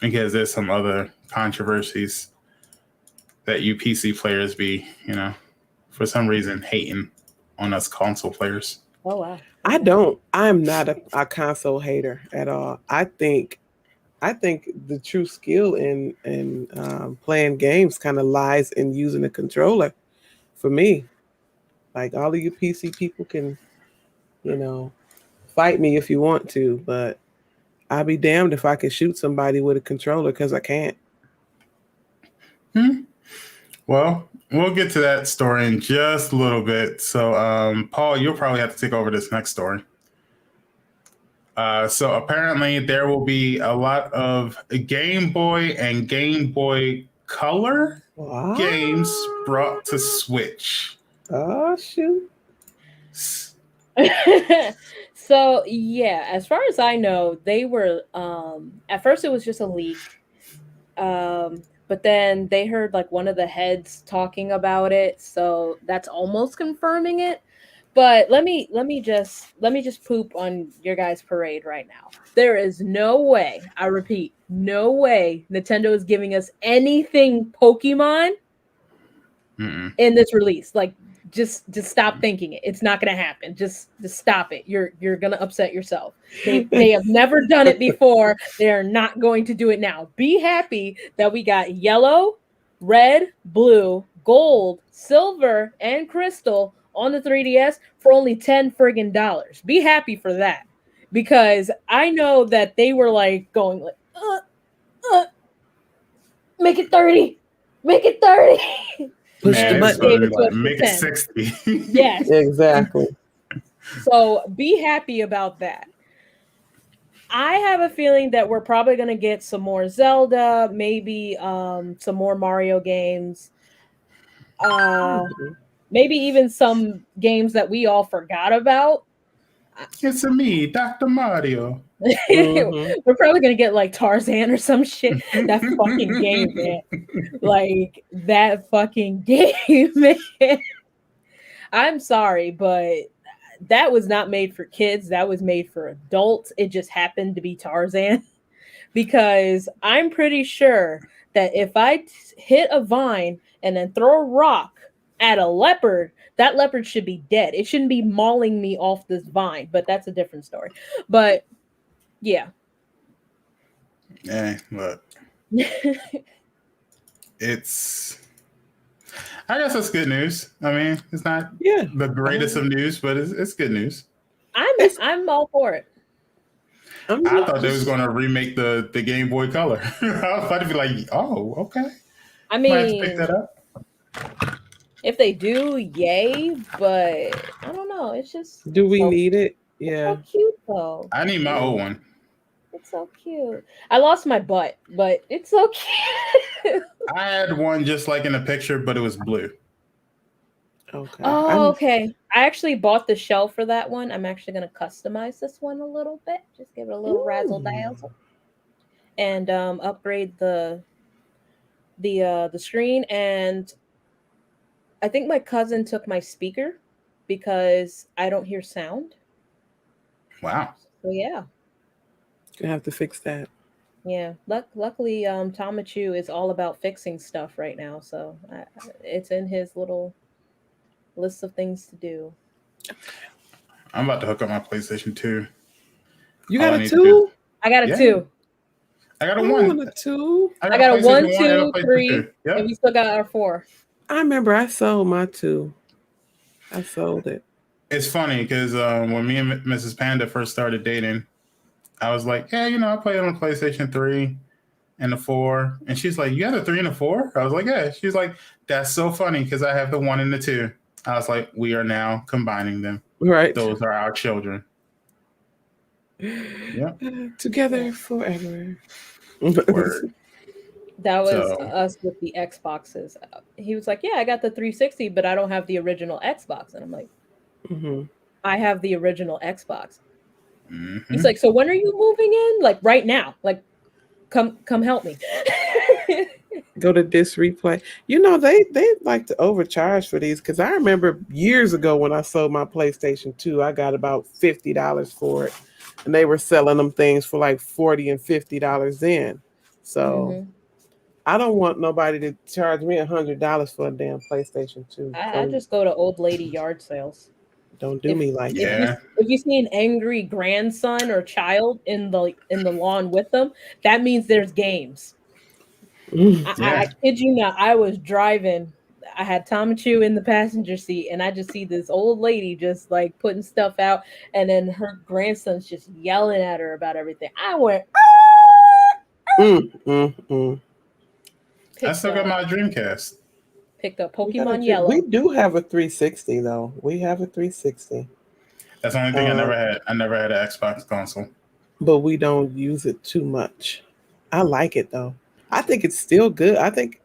Because there's some other controversies that you PC players be, for some reason hating on us console players. Oh, wow. I don't. I'm not a console hater at all. I think the true skill in playing games kind of lies in using a controller. For me, like all of you PC people can, fight me if you want to, but I'll be damned if I can shoot somebody with a controller because I can't. Well, we'll get to that story in just a little bit. So, Paul, you'll probably have to take over this next story. So apparently there will be a lot of Game Boy and Game Boy Color games brought to Switch. Oh shoot. So yeah, as far as I know, they were at first it was just a leak. But then they heard like one of the heads talking about it, so that's almost confirming it. But let me just poop on your guys' parade right now. There is no way, I repeat, no way Nintendo is giving us anything Pokemon Mm-mm. in this release. Like just stop thinking it. It's not gonna happen. Just stop it. You're gonna upset yourself. They have never done it before. They are not going to do it now. Be happy that we got yellow, red, blue, gold, silver, and crystal on the 3DS for only $10 friggin'. Be happy for that. Because I know that they were like going like uh, make it 30. Make it 30. Push Man, the it And was button. gave supposed to it be to like us for make it 10. 60. Yes. Exactly. So be happy about that. I have a feeling that we're probably going to get some more Zelda, maybe some more Mario games, uh, maybe even some games that we all forgot about. It's a me, Dr. Mario. Mhm. We're probably going to get like Tarzan or some shit. That fucking game, man. Like that fucking game, man. I'm sorry, but that was not made for kids. That was made for adults. It just happened to be Tarzan. Because I'm pretty sure that if I hit a vine and then throw a rock at a leopard, that leopard should be dead. It shouldn't be mauling me off this vine, but that's a different story. But yeah. Hey, look, it's. I guess that's good news. I mean, it's not Yeah. the greatest of news, but it's good news. I'm all for it. I thought they was going to remake the Game Boy Color. I was about to be like, oh, okay. I Might have to pick mean, that up. if they do, yay, but I don't know. It's just Do we so, need it? it's Yeah. so cute though. I need my old one. It's so cute. I lost my butt, but it's so cute. I had one just like in the picture, but it was blue. Okay. Oh, okay. I actually bought the shell for that one. I'm actually going to customize this one a little bit. Just give it a little razzle dazzle and upgrade the screen. And I think my cousin took my speaker because I don't hear sound. Wow. So yeah. Gonna have to fix that. Yeah, luckily, Tamachu is all about fixing stuff right now, so it's in his little list of things to do. I'm about to hook up my PlayStation 2. You All got I a need to do. 2? I got a Yeah. two. I got I a one. want a 2. I got a PlayStation 1, 1 and a 2, PlayStation 3, 2. Yep. and we still got our 4. I remember I sold my 2. I sold it. It's funny because when me and Mrs. Panda first started dating, I was like, yeah, I played on the PlayStation 3 and the 4. And she's like, you have a 3 and a 4? I was like, yeah. She's like, that's so funny because I have the 1 and the 2. I was like, we are now combining them. Right. Those are our children. Yep. Together forever. Word. That was So- us with the Xboxes. He was like, "Yeah, I got the 360, but I don't have the original Xbox." And I'm like, Mhm. "I have the original Xbox." Mhm. He's like, "So when are you moving in? Like right now? Like, come help me." Go to this replay. They like to overcharge for these because I remember years ago when I sold my PlayStation 2, I got about $50 for it, and they were selling them things for like $40 and $50 then. So Mhm. I don't want nobody to charge me $100 for a damn PlayStation 2. I just go to old lady yard sales. Don't do me like if that. Yeah. if you see an angry grandson or child in the lawn with them, that means there's games. I kid you not. I was driving. I had Tamachu in the passenger seat, and I just see this old lady just like putting stuff out, and then her grandson's just yelling at her about everything. I went. I still got my Dreamcast. Picked up We Pokemon Yellow. We do have a 360 though. We have a 360. That's the only thing I never had. I never had an Xbox console. But we don't use it too much. I like it though. I think it's still good. I think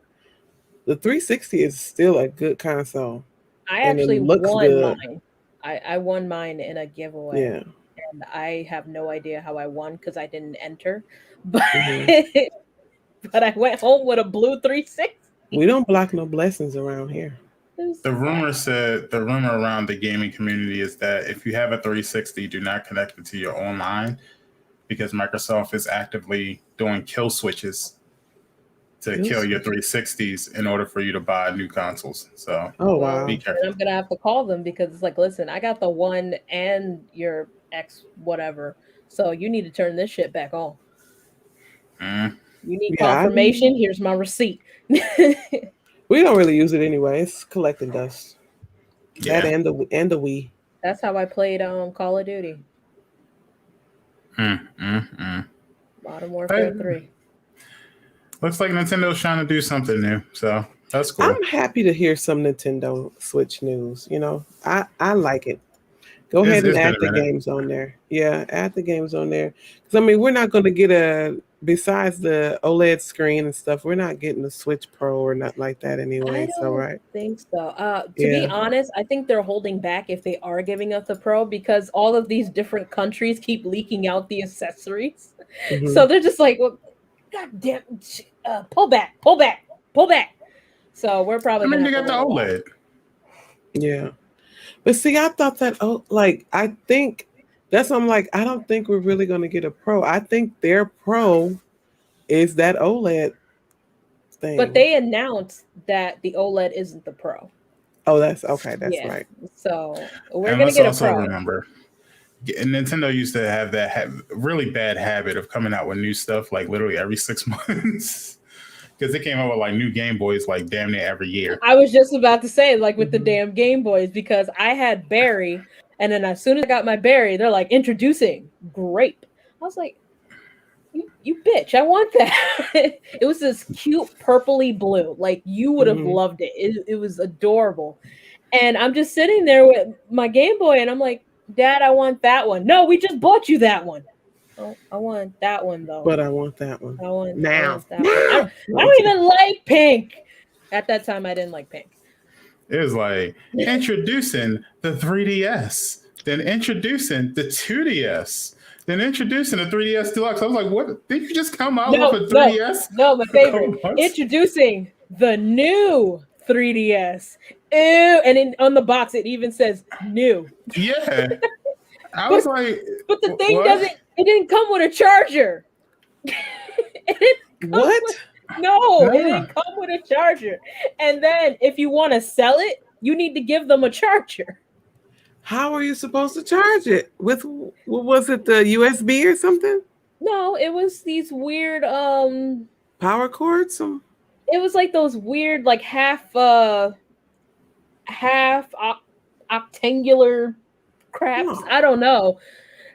the 360 is still a good console. I and it actually looks won good. mine. I won mine in a giveaway. Yeah. And I have no idea how I won because I didn't enter. But Mhm. but I went home with a blue 360. We don't block no blessings around here. The rumor around the gaming community is that if you have a 360, do not connect it to your online because Microsoft is actively doing kill switches to kill your 360s in order for you to buy new consoles. So Oh Well, wow. be then careful. I'm gonna have to call them because it's like, listen, I got the one and your X whatever. So you need to turn this shit back on. Mm. You need Yeah, confirmation. Here's my receipt. we don't really use it anyway. It's collecting dust. That Yeah. and the Wii. That's how I played Call of Duty. Modern Warfare Hey, 3. looks like Nintendo's trying to do something new. So that's cool. I'm happy to hear some Nintendo Switch news. You know, I like it. Go ahead and It's been add a the minute. games on there. Yeah, add the games on there. Because I mean, we're not going to get besides the OLED screen and stuff. We're not getting the Switch Pro or not like that I anyway. So don't right. think so. To be Yeah. honest, I think they're holding back if they are giving us the Pro because all of these different countries keep leaking out the accessories. Mhm. So they're just like, well, God damn, pull back, pull back, pull back. So we're probably I mean, gonna you have got to the wait a while. OLED. Yeah. But see, I thought that I think that's I'm like, I don't think we're really gonna get a Pro. I think their Pro is that OLED thing. But they announced that the OLED isn't the Pro. Oh, that's okay, that's Yeah. right. So we're And gonna let's get a also Pro. remember, Nintendo used to have that really bad habit of coming out with new stuff like literally every 6 months. Because they came out with like new Game Boys like damn near every year. I was just about to say, like with the Mhm. damn Game Boys, because I had Berry, and then as soon as I got my Berry, they're like introducing Grape. I was like, you bitch, I want that. It was this cute purpley blue. Like you would have Mhm. loved it. It was adorable. And I'm just sitting there with my Game Boy, and I'm like, Dad, I want that one. No, we just bought you that one. Oh, I want that one though. But I want that one. I want Now. that one. I don't even like pink. At that time, I didn't like pink. It was like introducing the 3DS, then introducing the 2DS, then introducing the 3DS Deluxe. I was like, what? Did you just come out with a 3DS? No, my favorite. Introducing the new 3DS. Ew. And on the box, it even says new. Yeah. I was like, but the thing what? it didn't come with a charger. What? It didn't come with a charger. And then if you want to sell it, you need to give them a charger. How are you supposed to charge it? With was it the USB or something? No, it was these weird Power cords? It was like those weird like half octangular craps. No. I don't know.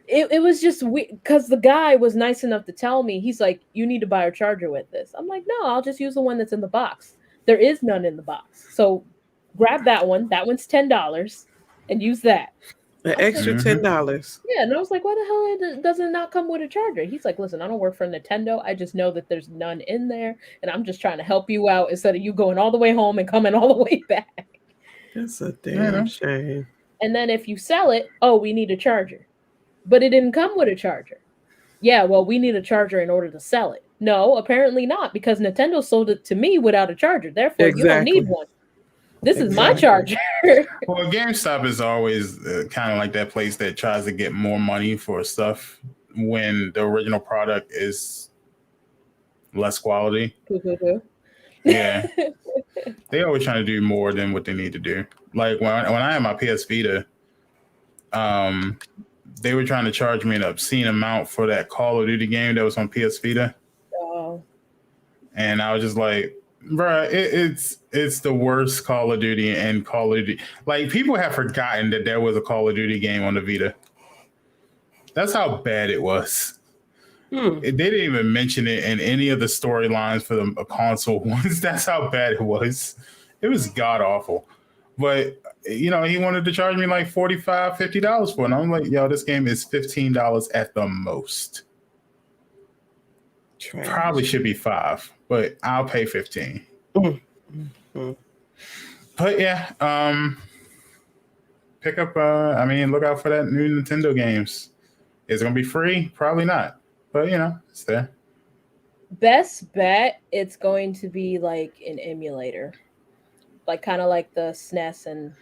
It was just weird because the guy was nice enough to tell me, he's like, you need to buy a charger with this. I'm like, no, I'll just use the one that's in the box. There is none in the box. So grab that one. That one's $10 and use that. An extra $10. Yeah, and I was like, why the hell does it not come with a charger? He's like, listen, I don't work for Nintendo. I just know that there's none in there, and I'm just trying to help you out instead of you going all the way home and coming all the way back. That's a damn shame. And then if you sell it, oh, we need a charger. But it didn't come with a charger. Yeah, well, we need a charger in order to sell it. No, apparently not, because Nintendo sold it to me without a charger. Therefore, you don't need one. This is my charger. Well, GameStop is always kind of like that place that tries to get more money for stuff when the original product is less quality. Yeah. They always trying to do more than what they need to do. Like when I had my PS Vita, they were trying to charge me an obscene amount for that Call of Duty game that was on PS Vita. Oh. And I was just like, bruh, it's the worst Call of Duty and Call of Duty. Like, people have forgotten that there was a Call of Duty game on the Vita. That's how bad it was. They didn't even mention it in any of the storylines for the console ones. That's how bad it was. It was god awful. But, you know, he wanted to charge me like $45, $50 for it. And I'm like, yo, this game is $15 at the most. Trash. Probably should be $5, but I'll pay $15. But yeah, pick up. I mean, look out for that new Nintendo games. Is it gonna be free? Probably not. But you know, it's there. Best bet, it's going to be like an emulator, like kind of like the SNES and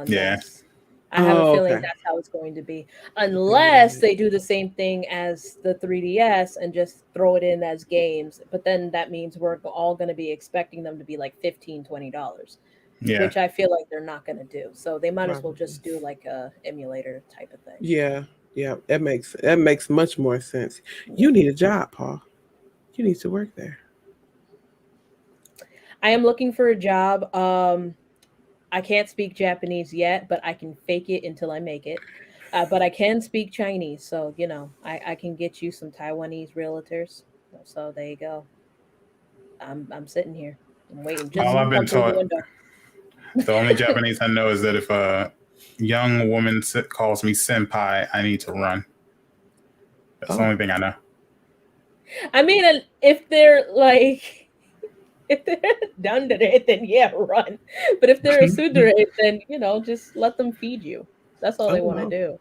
Yeah. NES. I have a Oh, feeling okay. that's how it's going to be, unless they do the same thing as the 3DS and just throw it in as games. But then that means we're all going to be expecting them to be like $15-$20, Yeah. which I feel like they're not going to do. So they might as well Probably. just do like a emulator type of thing. Yeah, yeah, that makes much more sense. You need a job, Paul. You need to work there. I am looking for a job. I can't speak Japanese yet, but I can fake it until I make it. But I can speak Chinese, so you know I can get you some Taiwanese realtors. So there you go. I'm sitting here. I'm waiting. Just All I've been come through the taught. window. The only Japanese I know is that if a young woman calls me senpai, I need to run. That's the Oh. only thing I know. I mean, if they're like, if they're dundere, then yeah, run. But if they're a sundere, then you know, just let them feed you. That's all Oh, they want to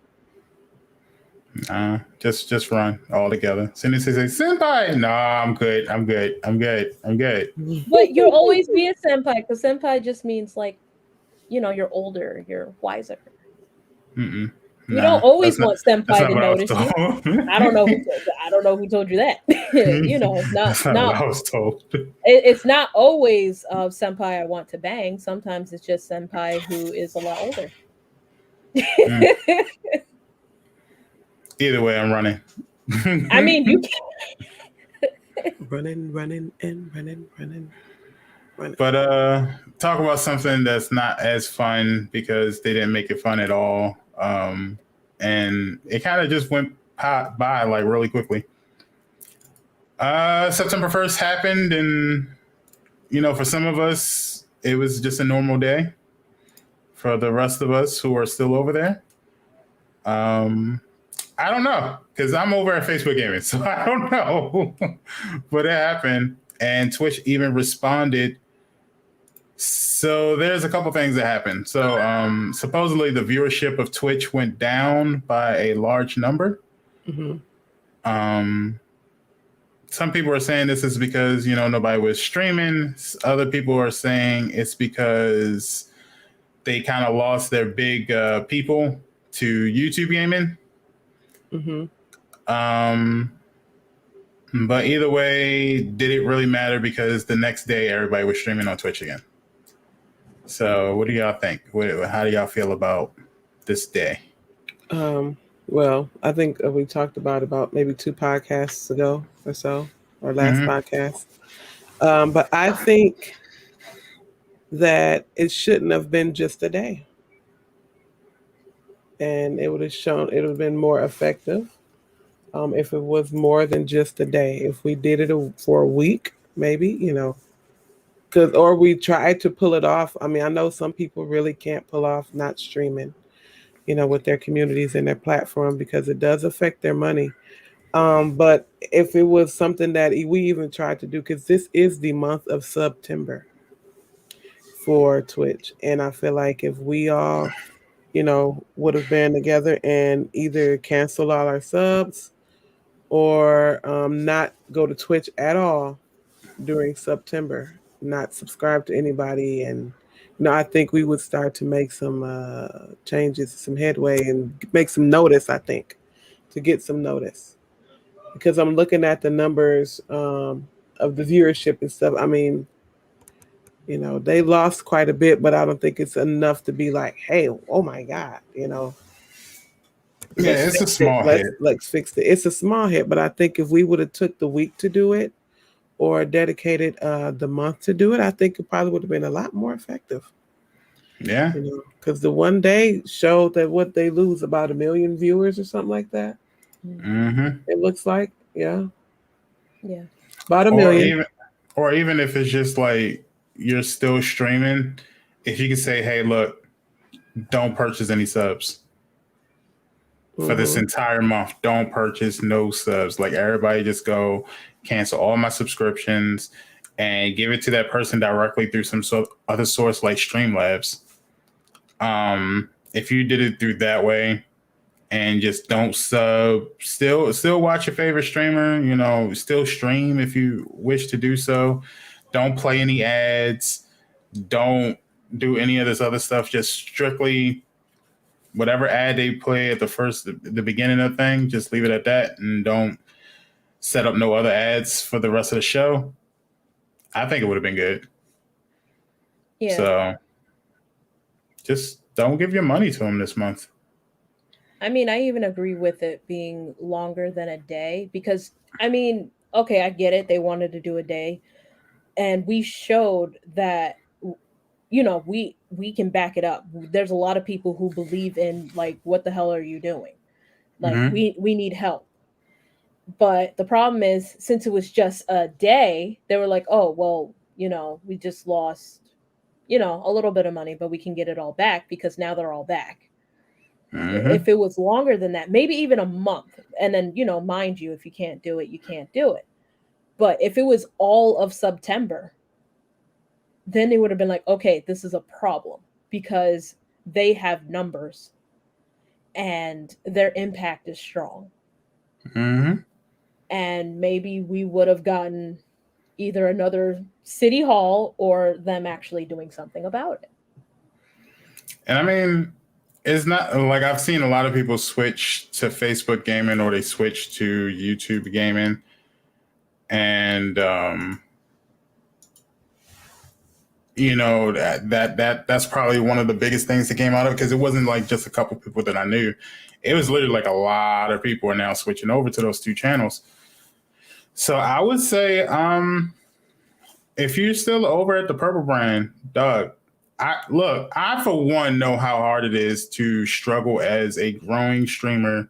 wow. do. Just run all together. As soon as they say senpai, no, I'm good. I'm good. I'm good. I'm good. But you'll always be a senpai because senpai just means like, you know, you're older, you're wiser. Mm-mm. You don't always want That's senpai not to what I was notice you. told. I don't know who told you that. You know, That's not what I was told. it's not always senpai I want to bang. Sometimes it's just senpai who is a lot older. Either way, I'm running. I mean, you running, and running. But talk about something that's not as fun because they didn't make it fun at all. And it kind of just went by like really quickly. September 1st happened, and you know, for some of us, it was just a normal day. For the rest of us who are still over there, I don't know because I'm over at Facebook Gaming, so I don't know. But it happened, and Twitch even responded. So there's a couple things that happened. So supposedly the viewership of Twitch went down by a large number. Mm-hmm. Some people are saying this is because, you know, nobody was streaming. Other people are saying it's because they kind of lost their big people to YouTube gaming. Mm-hmm. But either way, did it really matter? Because the next day everybody was streaming on Twitch again. So what do y'all think? How do y'all feel about this day? Well, I think we talked about maybe 2 podcasts ago or so, or last podcast. But I think that it shouldn't have been just a day. And it would have been more effective if it was more than just a day. If we did it for a week, maybe, you know, or we tried to pull it off. I mean, I know some people really can't pull off not streaming, you know, with their communities and their platform because it does affect their money. But if it was something that we even tried to do, because this is the month of September for Twitch. And I feel like if we all, you know, would have been together and either cancel all our subs or not go to Twitch at all during September, not subscribe to anybody. And, you know, I think we would start to make some changes, some headway and make some notice, I think, to get some notice. Because I'm looking at the numbers of the viewership and stuff. I mean, you know, they lost quite a bit, but I don't think it's enough to be like, hey, oh my God, you know. Yeah, it's a small hit. Let's fix it. It's a small hit, but I think if we would have took the week to do it or dedicated the month to do it, I think it probably would have been a lot more effective. Yeah. You know, because the one day showed that what they lose about 1 million viewers or something like that. Mm-hmm. It looks like, yeah. Yeah. About 1 million. Or even if it's just like you're still streaming, if you can say, hey, look, don't purchase any subs for this entire month. Don't purchase no subs. Like everybody just go cancel all my subscriptions and give it to that person directly through some other source like Streamlabs. if you did it through that way and just don't sub, still watch your favorite streamer, you know, still stream if you wish to do so. Don't play any ads. Don't do any of this other stuff. Just strictly whatever ad they play at the beginning of the thing, just leave it at that and don't set up no other ads for the rest of the show. I think it would have been good. Yeah. So just don't give your money to them this month. I mean, I even agree with it being longer than a day because, I mean, okay, I get it. They wanted to do a day. And we showed that, you know, we can back it up. There's a lot of people who believe in, like, what the hell are you doing? Like, we need help. But the problem is, since it was just a day, they were like, oh, well, you know, we just lost, you know, a little bit of money, but we can get it all back because now they're all back. If it was longer than that, maybe even a month, and then, you know, mind you, if you can't do it, you can't do it. But if it was all of September, then they would have been like, okay, this is a problem because they have numbers and their impact is strong. And maybe we would have gotten either another city hall or them actually doing something about it. And I mean, it's not like I've seen a lot of people switch to Facebook gaming or they switch to YouTube gaming. And you know, that's probably one of the biggest things that came out of it, because it wasn't like just a couple people that I knew. It was literally like a lot of people are now switching over to those two channels. So I would say, if you're still over at the Purple brand, Doug, I for one know how hard it is to struggle as a growing streamer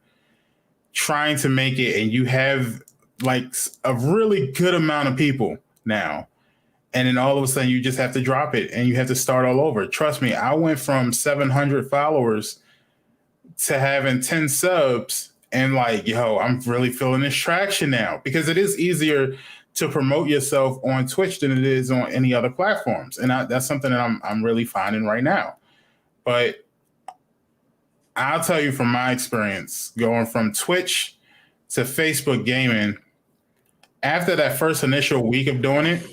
trying to make it, and you have like a really good amount of people now, and then all of a sudden you just have to drop it and you have to start all over. Trust me, I went from 700 followers to having 10 subs, and like, yo, I'm really feeling this traction now, because it is easier to promote yourself on Twitch than it is on any other platforms. And that's something that I'm really finding right now. But I'll tell you from my experience, going from Twitch to Facebook gaming, after that first initial week of doing it,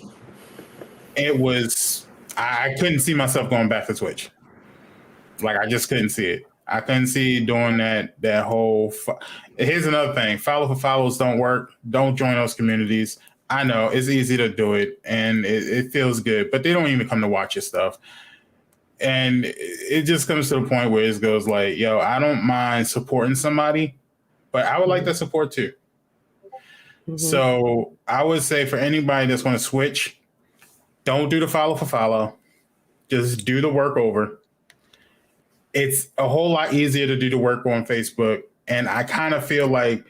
I couldn't see myself going back to Twitch. Like, I just couldn't see it. I couldn't see doing that whole. Here's another thing: follow for follows don't work. Don't join those communities. I know it's easy to do it and it feels good, but they don't even come to watch your stuff. And it just comes to the point where it goes like, yo, I don't mind supporting somebody, but I would like that support too. So I would say for anybody that's going to switch, don't do the follow for follow. Just do the work over. It's a whole lot easier to do the work on Facebook. And I kind of feel like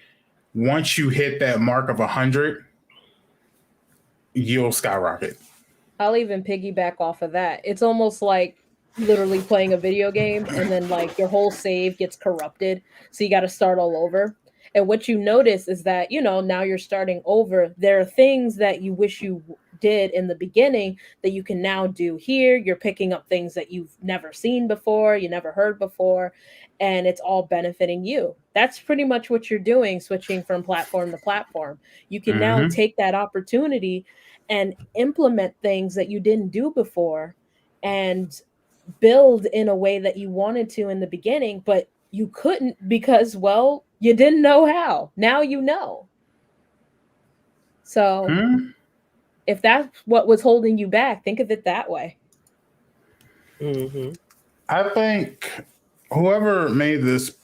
once you hit that mark of 100, you'll skyrocket. I'll even piggyback off of that. It's almost like literally playing a video game and then like your whole save gets corrupted. So you got to start all over. And what you notice is that, you know, now you're starting over. There are things that you wish you did in the beginning that you can now do here. You're picking up things that you've never seen before, you never heard before, and it's all benefiting you. That's pretty much what you're doing, switching from platform to platform. You can now take that opportunity and implement things that you didn't do before and build in a way that you wanted to in the beginning, but you couldn't because, well, you didn't know how. Now you know. So if that's what was holding you back, think of it that way. I think whoever made this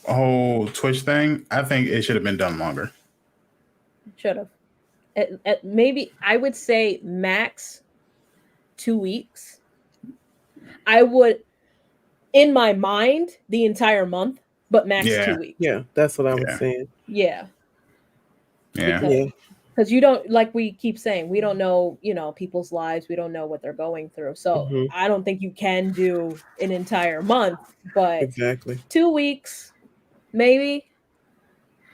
whole Twitch thing, I think it should have been done longer. Should have. At maybe, I would say max 2 weeks. I would, in my mind, the entire month, but max 2 weeks. Yeah, that's what I was saying. Yeah. Yeah. Because you don't, like we keep saying, we don't know, you know, people's lives. We don't know what they're going through. So I don't think you can do an entire month, but exactly 2 weeks, maybe.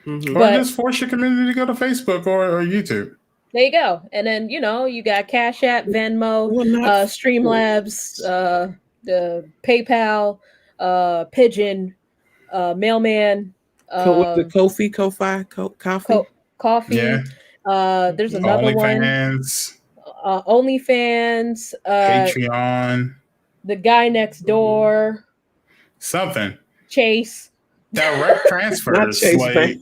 Or just force your community to go to Facebook or YouTube. There you go. And then, you know, you got Cash App, Venmo, Streamlabs, the PayPal, Pigeon, Mailman, Was it Kofi, Coffee? Yeah. Coffee. There's another one. OnlyFans, OnlyFans. Patreon, The guy next door. something. Chase. Direct Not transfers. Chase Like, Bank.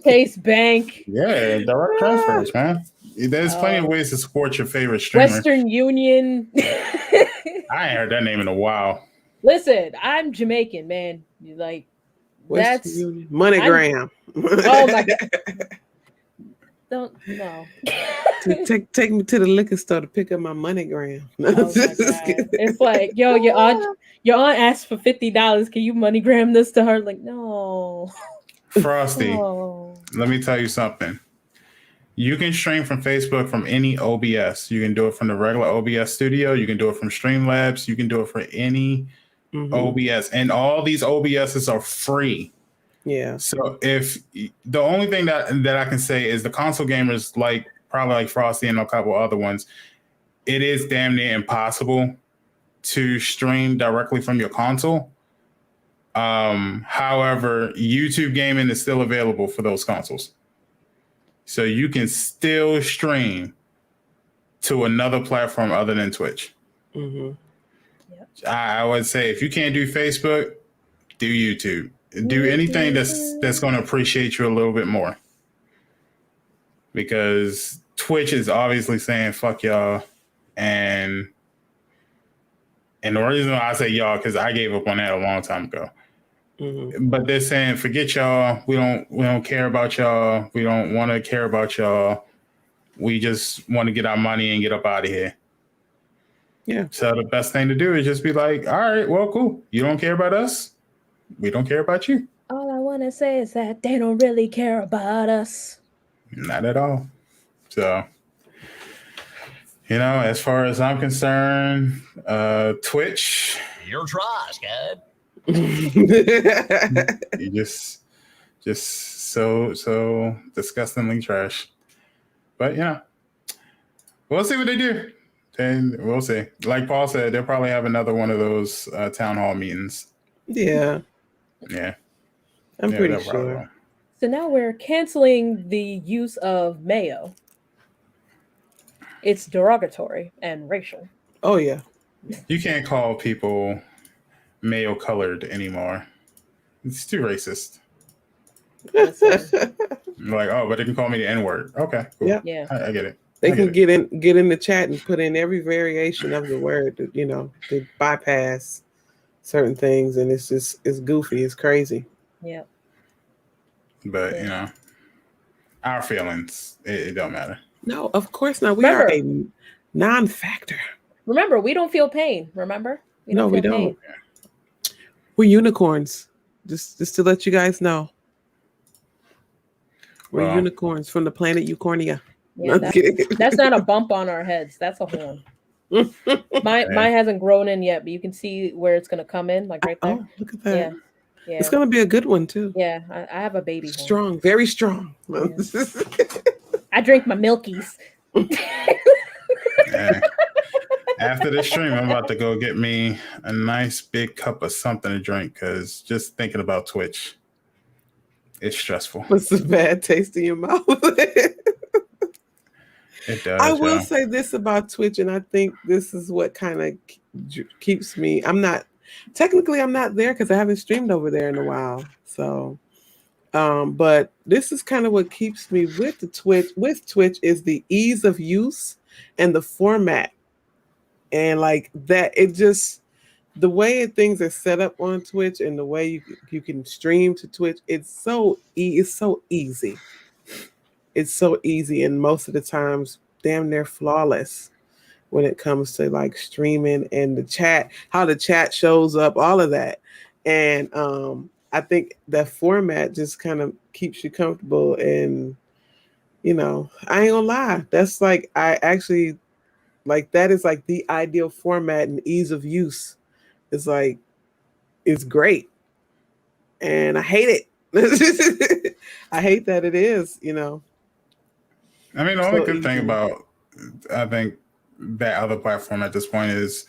Chase Bank. yeah, direct transfers, man. There's plenty of Um, ways to support your favorite streamer. Western Union. I ain't heard that name in a while. Listen, I'm Jamaican, man. Like Western that's Union. MoneyGram. oh my god. Don't no. Take me to the liquor store to pick up my MoneyGram. Oh my god. It's like, yo, your aunt asked for $50. Can you MoneyGram this to her? Like, no. Frosty, Oh. let me tell you something. You can stream from Facebook from any OBS. You can do it from the regular OBS studio. You can do it from Streamlabs. You can do it for any OBS. And all these OBSs are free. Yeah. So if the only thing that I can say is the console gamers, like probably like Frosty and a couple other ones, it is damn near impossible to stream directly from your console. However, YouTube gaming is still available for those consoles. So you can still stream to another platform other than Twitch. I would say if you can't do Facebook, do YouTube. Do anything that's going to appreciate you a little bit more. Because Twitch is obviously saying fuck y'all, and the reason why I say y'all because I gave up on that a long time ago. But they're saying forget y'all. We don't care about y'all. We don't want to care about y'all. We just want to get our money and get up out of here. Yeah. So the best thing to do is just be like, all right, well, cool. You don't care about us. We don't care about you. All I want to say is that they don't really care about us. Not at all. So, as far as I'm concerned, Twitch. You're trash, kid. You just so disgustingly trash. But we'll see what they do. And we'll see. Like Paul said, they'll probably have another one of those town hall meetings. Yeah. Yeah. I'm pretty sure. Will. So now we're canceling the use of mayo. It's derogatory and racial. Oh yeah. You can't call people mayo colored anymore. It's too racist. Like, oh, but they can call me the N-word. Okay, cool. Yeah. I get it. They can get in the chat and put in every variation of the word, to bypass certain things, and it's goofy, it's crazy. Yeah. But our feelings, it don't matter. No, of course not. We are a non-factor. Remember, we don't feel pain. Remember? We don't. We're unicorns. Just to let you guys know. We're unicorns from the planet Eucornia. Yeah, that's not a bump on our heads. That's a horn. Mine hasn't grown in yet, but you can see where it's going to come in, like right there. Oh, look at that. Yeah. It's going to be a good one, too. Yeah, I have a baby horn. Strong, very strong. Yeah. I drink my Milkies. After the stream, I'm about to go get me a nice big cup of something to drink because just thinking about Twitch, it's stressful. What's the bad taste in your mouth? It does. I will say this about Twitch, and I think this is what kind of keeps me. I'm not there because I haven't streamed over there in a while. So, but this is kind of what keeps me with Twitch is the ease of use and the format, and like that. It just the way things are set up on Twitch and the way you can stream to Twitch. It's so easy. It's so easy, and most of the times, damn near flawless when it comes to like streaming and the chat, how the chat shows up, all of that. And I think that format just kind of keeps you comfortable. And, I ain't gonna lie. That's like, I actually like, that is like the ideal format and ease of use. It's like, it's great. And I hate it. I hate that it is, I mean, the only good thing about, I think, that other platform at this point is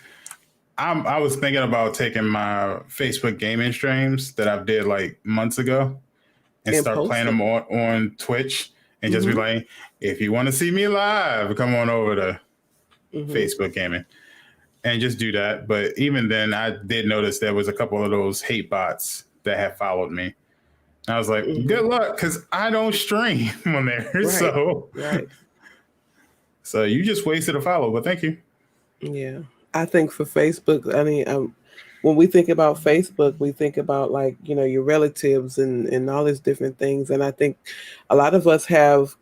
I was thinking about taking my Facebook gaming streams that I did like months ago and start post playing them. them on Twitch and just be Mhm. like, if you want to see me live, come on over to Mhm. Facebook gaming and just do that. But even then, I did notice there was a couple of those hate bots that had followed me. I was like, good luck, because I don't stream on there. Right. So you just wasted a follow, but thank you. Yeah. I think for Facebook, I mean, when we think about Facebook, we think about like, your relatives and all these different things. And I think a lot of us have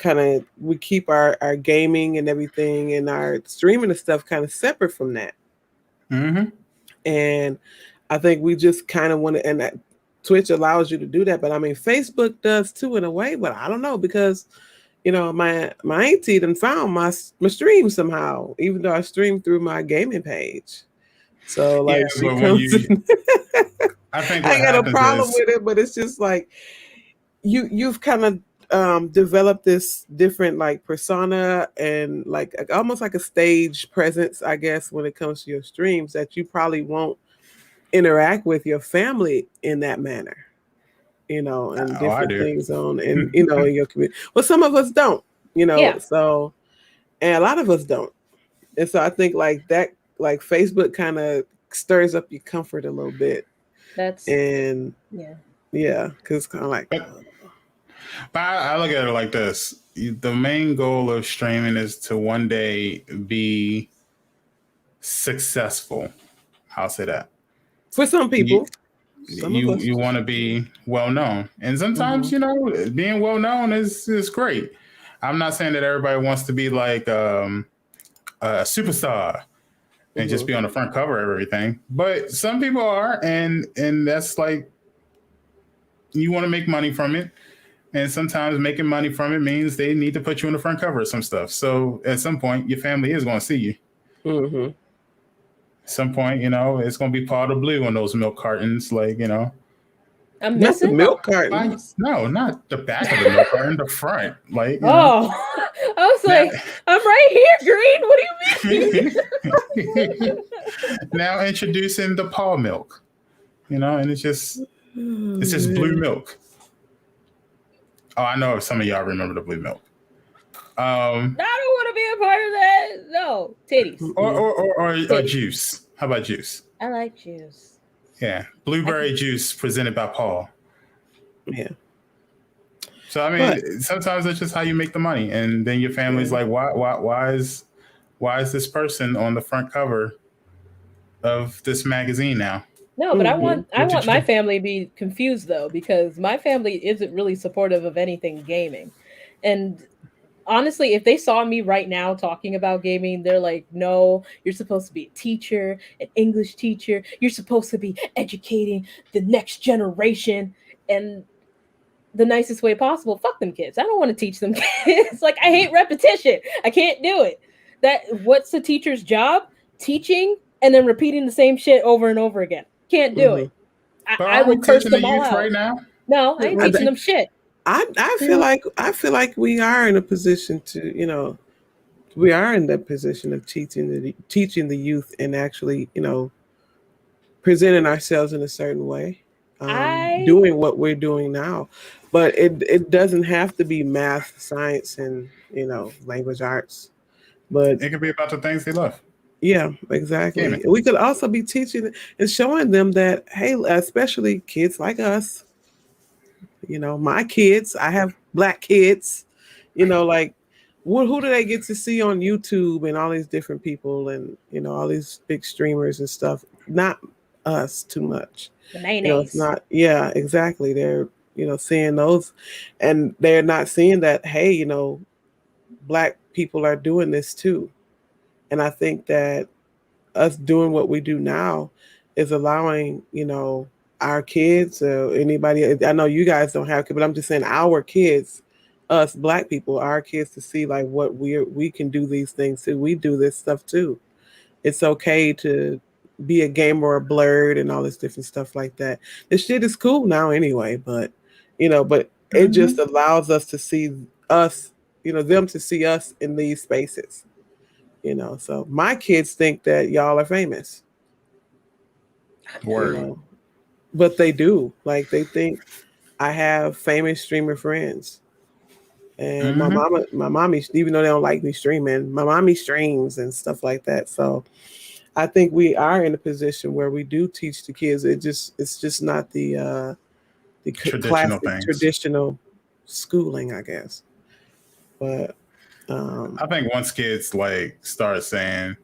we keep our gaming and everything and our streaming and stuff kind of separate from that. Mm-hmm. And I think we just kind of want to, and that Twitch allows you to do that. But I mean, Facebook does too in a way, but I don't know because my auntie done found my stream somehow, even though I stream through my gaming page. So like she but comes in. I think I what ain't got no happens problem is, with it, but it's just like you've kind of developed this different like persona and like almost like a stage presence, I guess, when it comes to your streams that you probably won't interact with your family in that manner. And I different do. things in your community. Well, some of us don't, Yeah. so, and a lot of us don't. And so I think like that, like Facebook kind of stirs up your comfort a little bit. That's And yeah. because it's kind of like, But I look at it like this. The main goal of streaming is to one day be successful. I'll say that. for some people, some of us. You want to be well known, and sometimes being well known is great. I'm not saying that everybody wants to be like a superstar and just be on the front cover of everything, but some people are, and that's like you want to make money from it, and sometimes making money from it means they need to put you on the front cover of some stuff. So at some point, your family is going to see you. Mm-hmm. At some point, it's going to be Pawdablu on those milk cartons, like I'm Not the missing. milk cartons. No, not the back of the milk carton, the front. Like, Oh, I was like, I'm right here, Green. What do you mean? now introducing the paw milk, and it's just blue milk. Oh, I know some of y'all remember the blue milk. I don't want to be a part of that. No, titties. Or juice. How about juice? I like juice. Yeah, blueberry juice presented by Paul. Yeah. So I mean, sometimes that's just how you make the money, and then your family's like, why is this person on the front cover of this magazine now? No, but I want my family to be confused though, because my family isn't really supportive of anything gaming. And honestly, if they saw me right now talking about gaming, they're like, no, you're supposed to be a teacher, an English teacher. You're supposed to be educating the next generation and the nicest way possible. Fuck them kids. I don't want to teach them kids. Like, I hate repetition. I can't do it. What's the teacher's job? Teaching and then repeating the same shit over and over again. Can't do it. I would curse them all out right now. No, I ain't teaching them shit. I feel like we are in a position to, we are in the position of teaching the youth and actually, presenting ourselves in a certain way, doing what we're doing now. But it doesn't have to be math, science, and language arts. But it could be about the things they love. Yeah, exactly. Gaming. We could also be teaching and showing them that, hey, especially kids like us, my kids, I have Black kids, like who do they get to see on YouTube and all these different people and, all these big streamers and stuff? Not us too much. It's not. Yeah, exactly. They're, seeing those and they're not seeing that, hey, Black people are doing this too. And I think that us doing what we do now is allowing, our kids, anybody, I know you guys don't have kids, but I'm just saying our kids, us Black people, our kids to see like what we can do these things too. We do this stuff too. It's okay to be a gamer or blurred and all this different stuff like that. This shit is cool now anyway, but, it just allows us to see us, them to see us in these spaces. So my kids think that y'all are famous. Word. You know? But they do. Like they think I have famous streamer friends. And my mommy, even though they don't like me streaming, my mommy streams and stuff like that. So I think we are in a position where we do teach the kids. It's just not the Traditional classic things. traditional schooling, I guess. But I think once kids like start saying,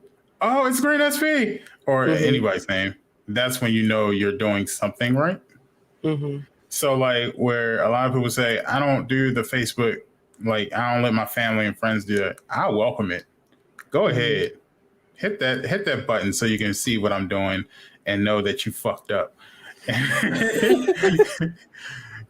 "Oh, it's Greensp," or anybody's name, that's when you know you're doing something right. So like where a lot of people say, "I don't do the Facebook, like I don't let my family and friends do it." I welcome it. Go ahead, hit that button so you can see what I'm doing and know that you fucked up.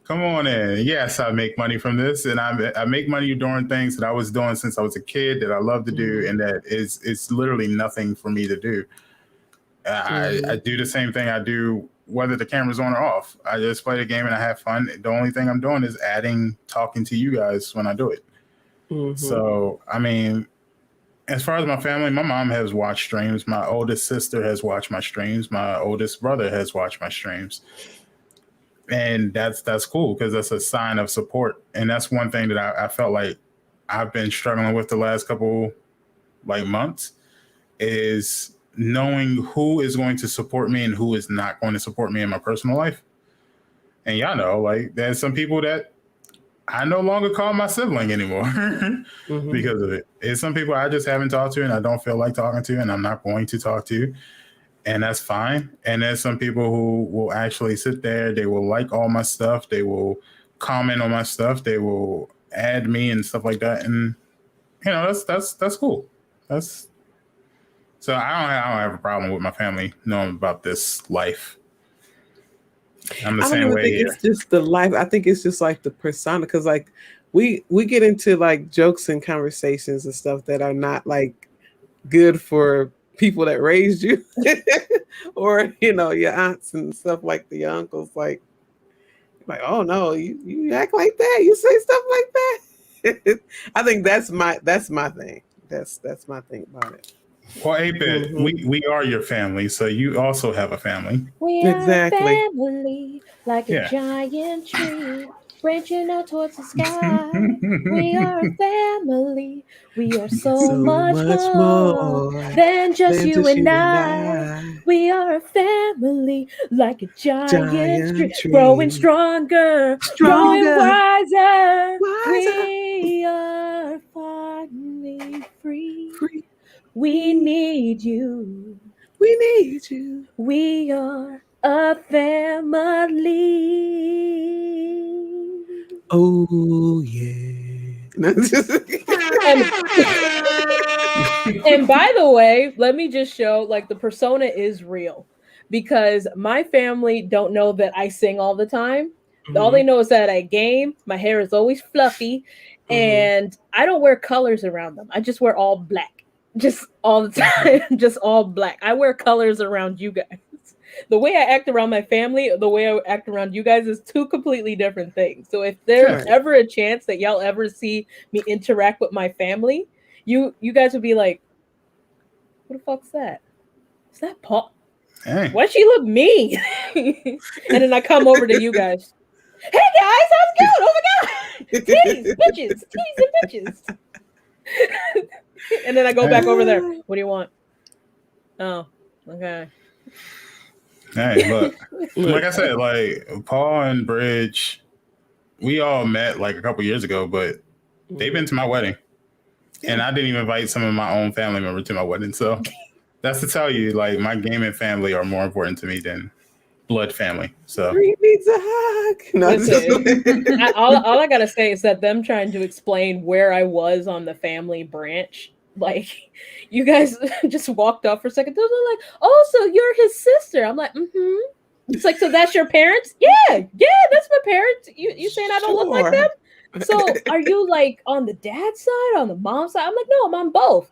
Come on in. Yes, I make money from this, and I make money doing things that I was doing since I was a kid that I love to do, and that it's literally nothing for me to do. I do the same thing I do whether the camera's on or off. I just play the game and I have fun. The only thing I'm doing is talking to you guys when I do it. So, I mean, as far as my family, my mom has watched streams. My oldest sister has watched my streams. My oldest brother has watched my streams. And that's cool because that's a sign of support. And that's one thing that I felt like I've been struggling with the last couple like months is knowing who is going to support me and who is not going to support me in my personal life. And y'all know, like there's some people that I no longer call my sibling anymore because of it. It's some people I just haven't talked to and I don't feel like talking to and I'm not going to talk to. And that's fine. And there's some people who will actually sit there. They will like all my stuff. They will comment on my stuff. They will add me and stuff like that. And you know, that's cool. So I don't have a problem with my family knowing about this life. I'm the same way here. It's just the life. I think it's just like the persona, because like we get into like jokes and conversations and stuff that are not like good for people that raised you or you know your aunts and stuff like the uncles like oh no you act like that, you say stuff like that. I think that's my thing. That's my thing about it. Well, 8-Bit, we are your family, so you also have a family. We are a family, like a giant tree branching out towards the sky. We are a family. We are so much more than just you and I. We are a family, like a giant tree, growing stronger, growing wiser. We are finally free. We need you. We need you. We are a family. Oh yeah. And by the way, let me just show like the persona is real because my family don't know that I sing all the time. All they know is that I game. My hair is always fluffy, and I don't wear colors around them. I just wear all black. Just all the time, just all black. I wear colors around you guys. The way I act around my family, the way I act around you guys is two completely different things. So if there's ever a chance that y'all ever see me interact with my family, you guys would be like, "What the fuck's that? Is that Paul? Hey. Why she look mean?" And then I come over to you guys. Hey guys, how's it going? Oh my god, titties, bitches, titties and bitches. And then I go back over there. What do you want? Oh, okay. Hey, look, like I said, like Paul and Bridge, we all met like a couple years ago, but they've been to my wedding. And I didn't even invite some of my own family members to my wedding. So that's to tell you, like, my gaming family are more important to me than blood family. So Reed needs a hug. No, listen, all I gotta say is that them trying to explain where I was on the family branch, like you guys just walked off for a second. They're like, "Oh, so you're his sister?" I'm like, "Mm-hmm." It's like, "So that's your parents?" Yeah, that's my parents. You saying I don't look like them? So are you like on the dad's side, on the mom's side? I'm like, "No, I'm on both."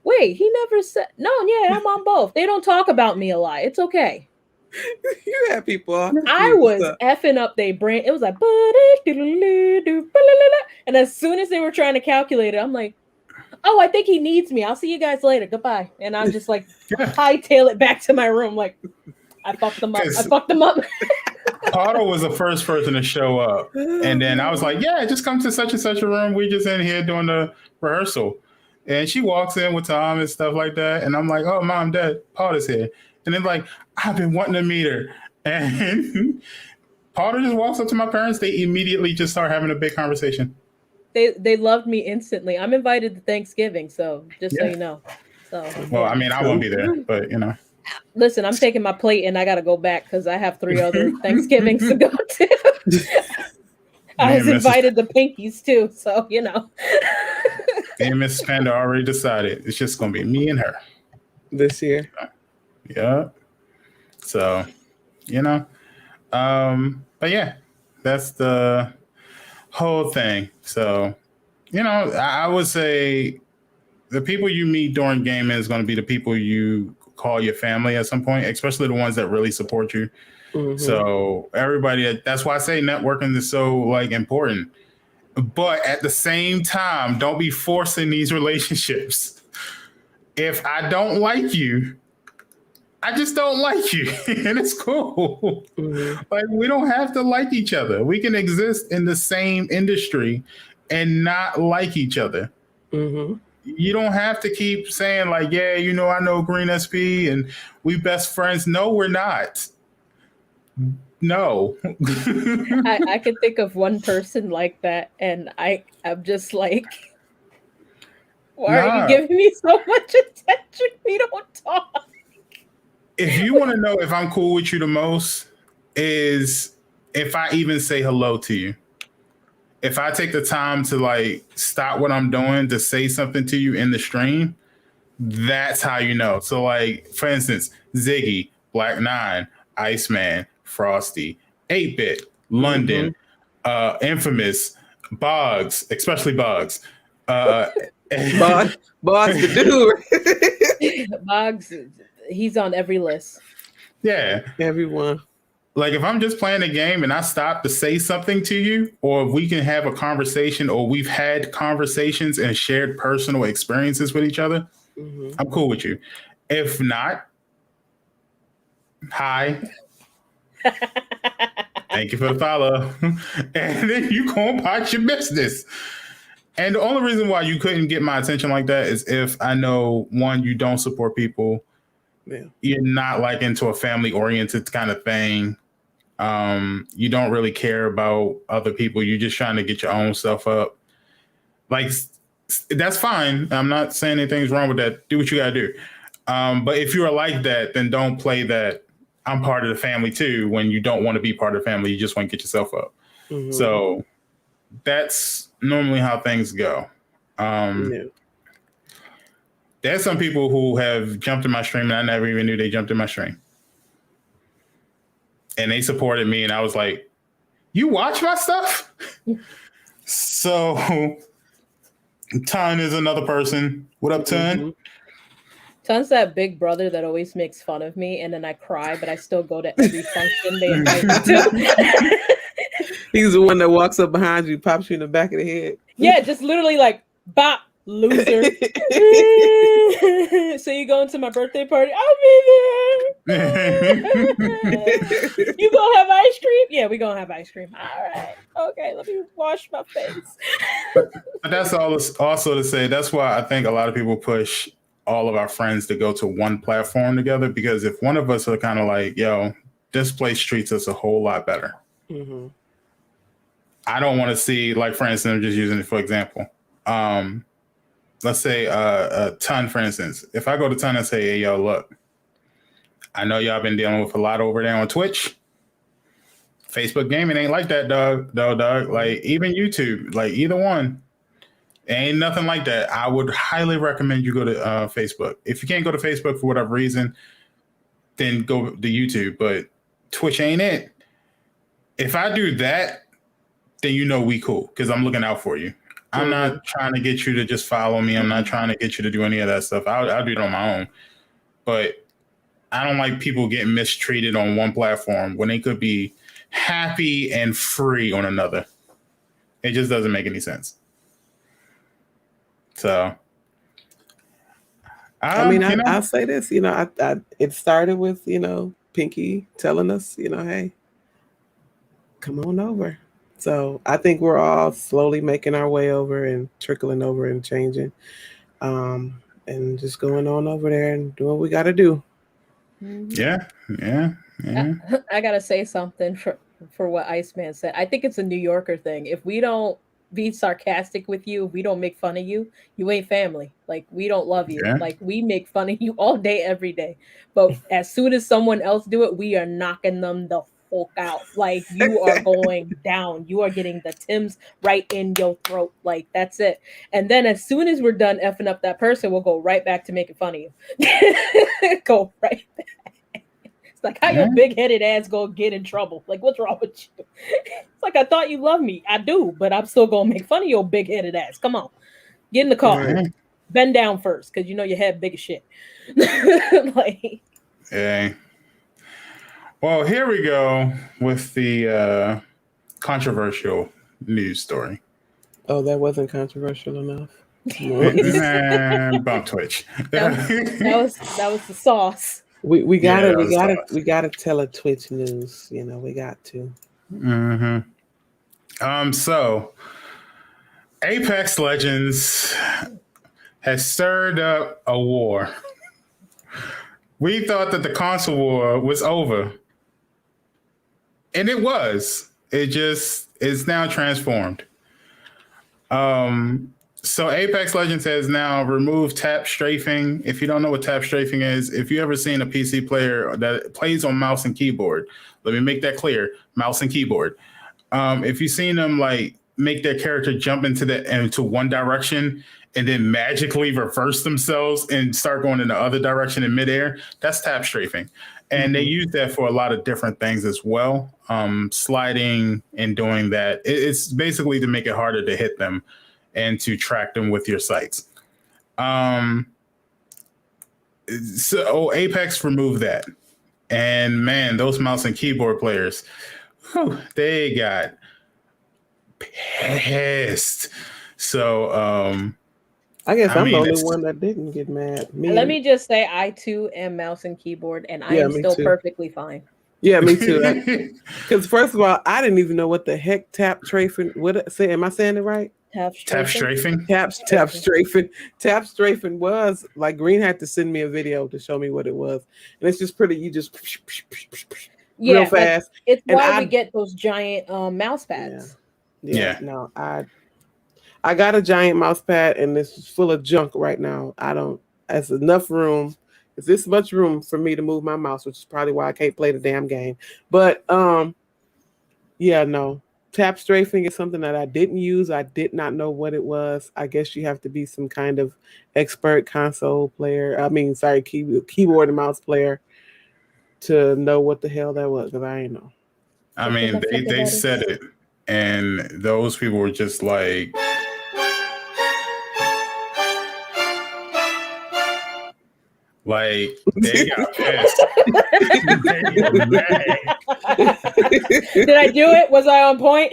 Wait, he never said no. Yeah, I'm on both. They don't talk about me a lot. It's okay. You have people. I was effing up their brain. It was like, and as soon as they were trying to calculate it, I'm like, "Oh, I think he needs me. I'll see you guys later. Goodbye." And I'm just like, hightail it back to my room. Like, I fucked them up. I 'Cause- fucked them up. Otto was the first person to show up. And then I was like, yeah, just come to such and such a room. We just in here doing the rehearsal. And she walks in with Tom and stuff like that. And I'm like, oh, Mom, Dad, Potter's here. And then like, I've been wanting to meet her. And Potter just walks up to my parents. They immediately just start having a big conversation. They loved me instantly. I'm invited to Thanksgiving, so just so Yeah. you know. So Well, yeah. I mean, I won't be there, but you know. Listen, I'm taking my plate and I gotta go back because I have 3 other Thanksgivings to go to. I was Me and Mrs. invited to Pinkies too, so you know. Me and Mrs. Panda already decided it's just gonna be me and her. This year. Yeah. So, you know. But yeah, that's the whole thing. So, you know, I would say the people you meet during gaming is going to be the people you call your family at some point, especially the ones that really support you. Mhm. So everybody, that's why I say networking is so like important. But at the same time, don't be forcing these relationships. If I don't like you, I just don't like you, and it's cool. Mhm. Like we don't have to like each other. We can exist in the same industry and not like each other. Mhm. You don't have to keep saying like, yeah, you know, I know Greensp and we best friends. No, we're not. No. I can think of one person like that, and I'm just like, why are you Nah. giving me so much attention? We don't talk. If you want to know if I'm cool with you the most, is if I even say hello to you. If I take the time to like stop what I'm doing to say something to you in the stream, that's how you know. So like, for instance, Ziggy, Black Nine, Iceman, Frosty, 8-Bit, London, Infamous, Boggs, especially Boggs. Boss the dude. Boggs, he's on every list. Yeah. Everyone. Like if I'm just playing a game and I stop to say something to you, or if we can have a conversation, or we've had conversations and shared personal experiences with each other, I'm cool with you. If not, hi. Thank you for the follow. And then you go about your business. And the only reason why you couldn't get my attention like that is if I know, one, you don't support people. Yeah. You're not like into a family oriented kind of thing. You don't really care about other people. You're just trying to get your own stuff up. Like, that's fine. I'm not saying anything's wrong with that. Do what you got to do. But if you are like that, then don't play that I'm part of the family too when you don't want to be part of the family. You just want to get yourself up. Mhm. So that's normally how things go. Yeah. There's some people who have jumped in my stream and I never even knew they jumped in my stream. And they supported me and I was like, you watch my stuff? So Ton is another person. What up, Ton? Mhm. Ton's that big brother that always makes fun of me, and then I cry, but I still go to every function they invite me to. He's the one that walks up behind you, pops you in the back of the head. Yeah, just literally like, bop, loser. So you going to my birthday party? I'll be there. You gonna have ice cream? Yeah, we gonna have ice cream. All right. Okay, let me wash my face. But that's also to say, that's why I think a lot of people push all of our friends to go to one platform together, because if one of us are kind of like, yo, this place treats us a whole lot better. Mm-hmm. I don't want to see, like, for instance, I'm just using it for example. Let's say a Ton, for instance. If I go to Ton and say, hey, yo, look, I know y'all been dealing with a lot over there on Twitch. Facebook gaming ain't like that, dog. Like, even YouTube, like, either one. Ain't nothing like that. I would highly recommend you go to Facebook. If you can't go to Facebook for whatever reason, then go to YouTube. But Twitch ain't it. If I do that, then you know we cool, because I'm looking out for you. I'm not trying to get you to just follow me. I'm not trying to get you to do any of that stuff. I'll do it on my own. But I don't like people getting mistreated on one platform when they could be happy and free on another. It just doesn't make any sense. So, I mean, I'll say this, I it started with, pinky telling us, hey, come on over. So I think we're all slowly making our way over and trickling over and changing, and just going on over there and doing what we got to do. Yeah. I gotta say something for what Iceman said. I think it's a New Yorker thing. If we don't be sarcastic with you, if we don't make fun of you, you ain't family. Like we don't love you. Yeah. Like we make fun of you all day, every day. But as soon as someone else do it, we are knocking them the fuck out. Like you are going down. You are getting the Tims right in your throat. Like that's it. And then as soon as we're done effing up that person, we'll go right back to making fun of you. Go right back. It's like how your big headed ass gonna get in trouble. Like what's wrong with you? It's like I thought you loved me. I do, but I'm still gonna make fun of your big headed ass. Come on, get in the car. Right. Bend down first, because you know your head big as shit. Like, Yeah. Well, here we go with the controversial news story. Oh, that wasn't controversial enough. Bump Twitch. that was the sauce. We gotta Yeah, we gotta tell a Twitch news. We got to. So Apex Legends has stirred up a war. We thought that the console war was over. And it was. It just is now transformed. So Apex Legends has now removed tap strafing. If you don't know what tap strafing is, if you ever seen a PC player that plays on mouse and keyboard, let me make that clear, mouse and keyboard. If you've seen them like make their character jump into one direction and then magically reverse themselves and start going in the other direction in midair, that's tap strafing. And they use that for a lot of different things as well. Sliding and doing that. It's basically to make it harder to hit them and to track them with your sights. So Apex removed that. And man, those mouse and keyboard players, they got pissed. So I guess I'm the only one that didn't get mad. Let me just say, I too am mouse and keyboard, and I am still perfectly fine. Yeah, me too. Because first of all, I didn't even know what the heck tap strafing. Am I saying it right? Tap strafing. Tap strafing. Tap strafing was like Green had to send me a video to show me what it was, and it's just pretty. You just real fast. It's why we get those giant mouse pads. Yeah. No, I got a giant mouse pad, and it's full of junk right now. There's enough room. It's this much room for me to move my mouse, which is probably why I can't play the damn game. But no. Tap strafing is something that I didn't use. I did not know what it was. I guess you have to be some kind of expert console player. Keyboard and mouse player to know what the hell that was, because I ain't know. I mean, they said it, and those people were just like, they got pissed. They were mad. Did I do it? Was I on point?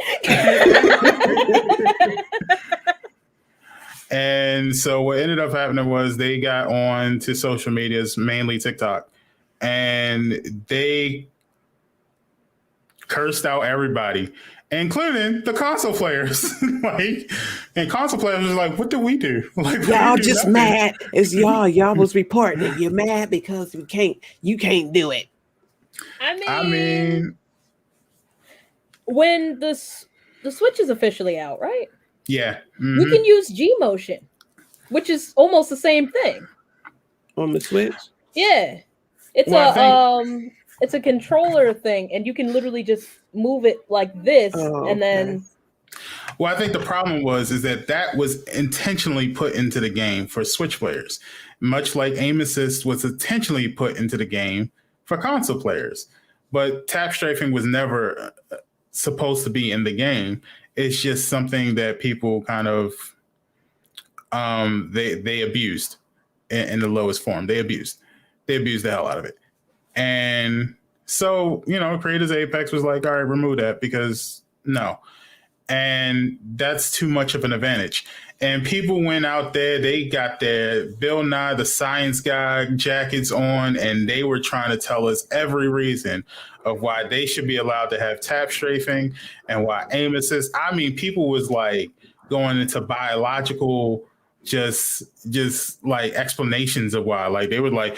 And so what ended up happening was they got on to social medias, mainly TikTok, and they cursed out everybody, including the console players. And console players was like, what did we do? Y'all just nothing. Mad. It's y'all was reporting it. You're mad because you can't do it. I mean when the Switch is officially out, right? Yeah. Mm-hmm. You can use G motion, which is almost the same thing. On the Switch? Yeah. It's it's a controller thing, and you can literally just move it like this, and then. Well, I think the problem is that was intentionally put into the game for Switch players, much like aim assist was intentionally put into the game for console players. But tap strafing was never supposed to be in the game. It's just something that people kind of they abused in the lowest form. They abused the hell out of it. And so, creators of Apex was like, all right, remove that, because no. And that's too much of an advantage. And people went out there, they got their Bill Nye the Science Guy jackets on, and they were trying to tell us every reason of why they should be allowed to have tap strafing and why aim assist. I mean, people was like going into biological just like explanations of why. Like they were like,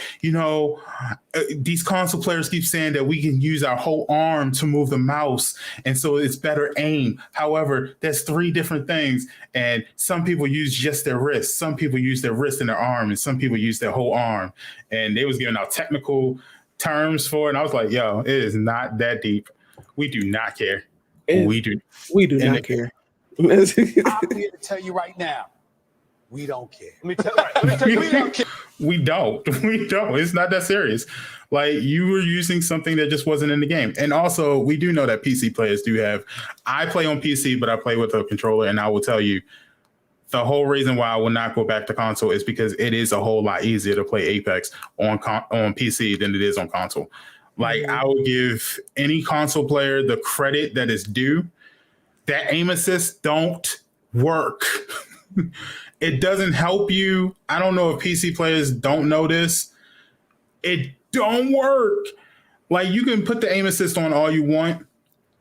these console players keep saying that we can use our whole arm to move the mouse, and so it's better aim. However, there's three different things, and some people use just their wrist, some people use their wrist and their arm, and some people use their whole arm. And they was giving out technical terms for it, and I was like, yo, it is not that deep. We do not care. We do not care. I'm here to tell you right now, we don't care. Let me tell you, we don't care. We don't. It's not that serious. Like, you were using something that just wasn't in the game. And also, we do know that PC players do have. I play on PC, but I play with a controller, and I will tell you, the whole reason why I will not go back to console is because it is a whole lot easier to play Apex on PC than it is on console. Like, I will give any console player the credit that is due. That aim assist don't work. It doesn't help you. I don't know if PC players don't know this. It don't work. Like, you can put the aim assist on all you want.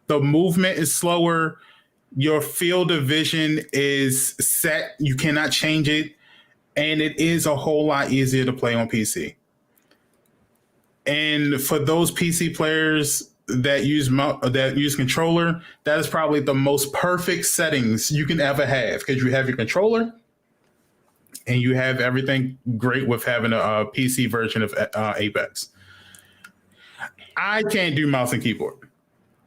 The movement is slower. Your field of vision is set. You cannot change it. And it is a whole lot easier to play on PC. And for those PC players that use controller, that is probably the most perfect settings you can ever have, because you have your controller and you have everything great with having a PC version of Apex. I can't do mouse and keyboard.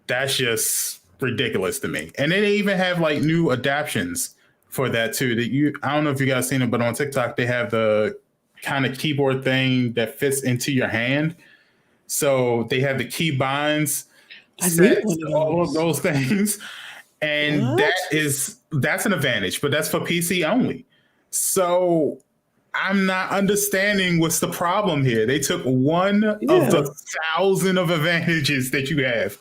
That's just ridiculous to me. And then they even have like new adaptions for that too. I don't know if you guys seen it, but on TikTok they have the kind of keyboard thing that fits into your hand. So they have the key binds, all of those things. And that's an advantage, but that's for PC only. So I'm not understanding what's the problem here. They took one of the 1,000 of advantages that you have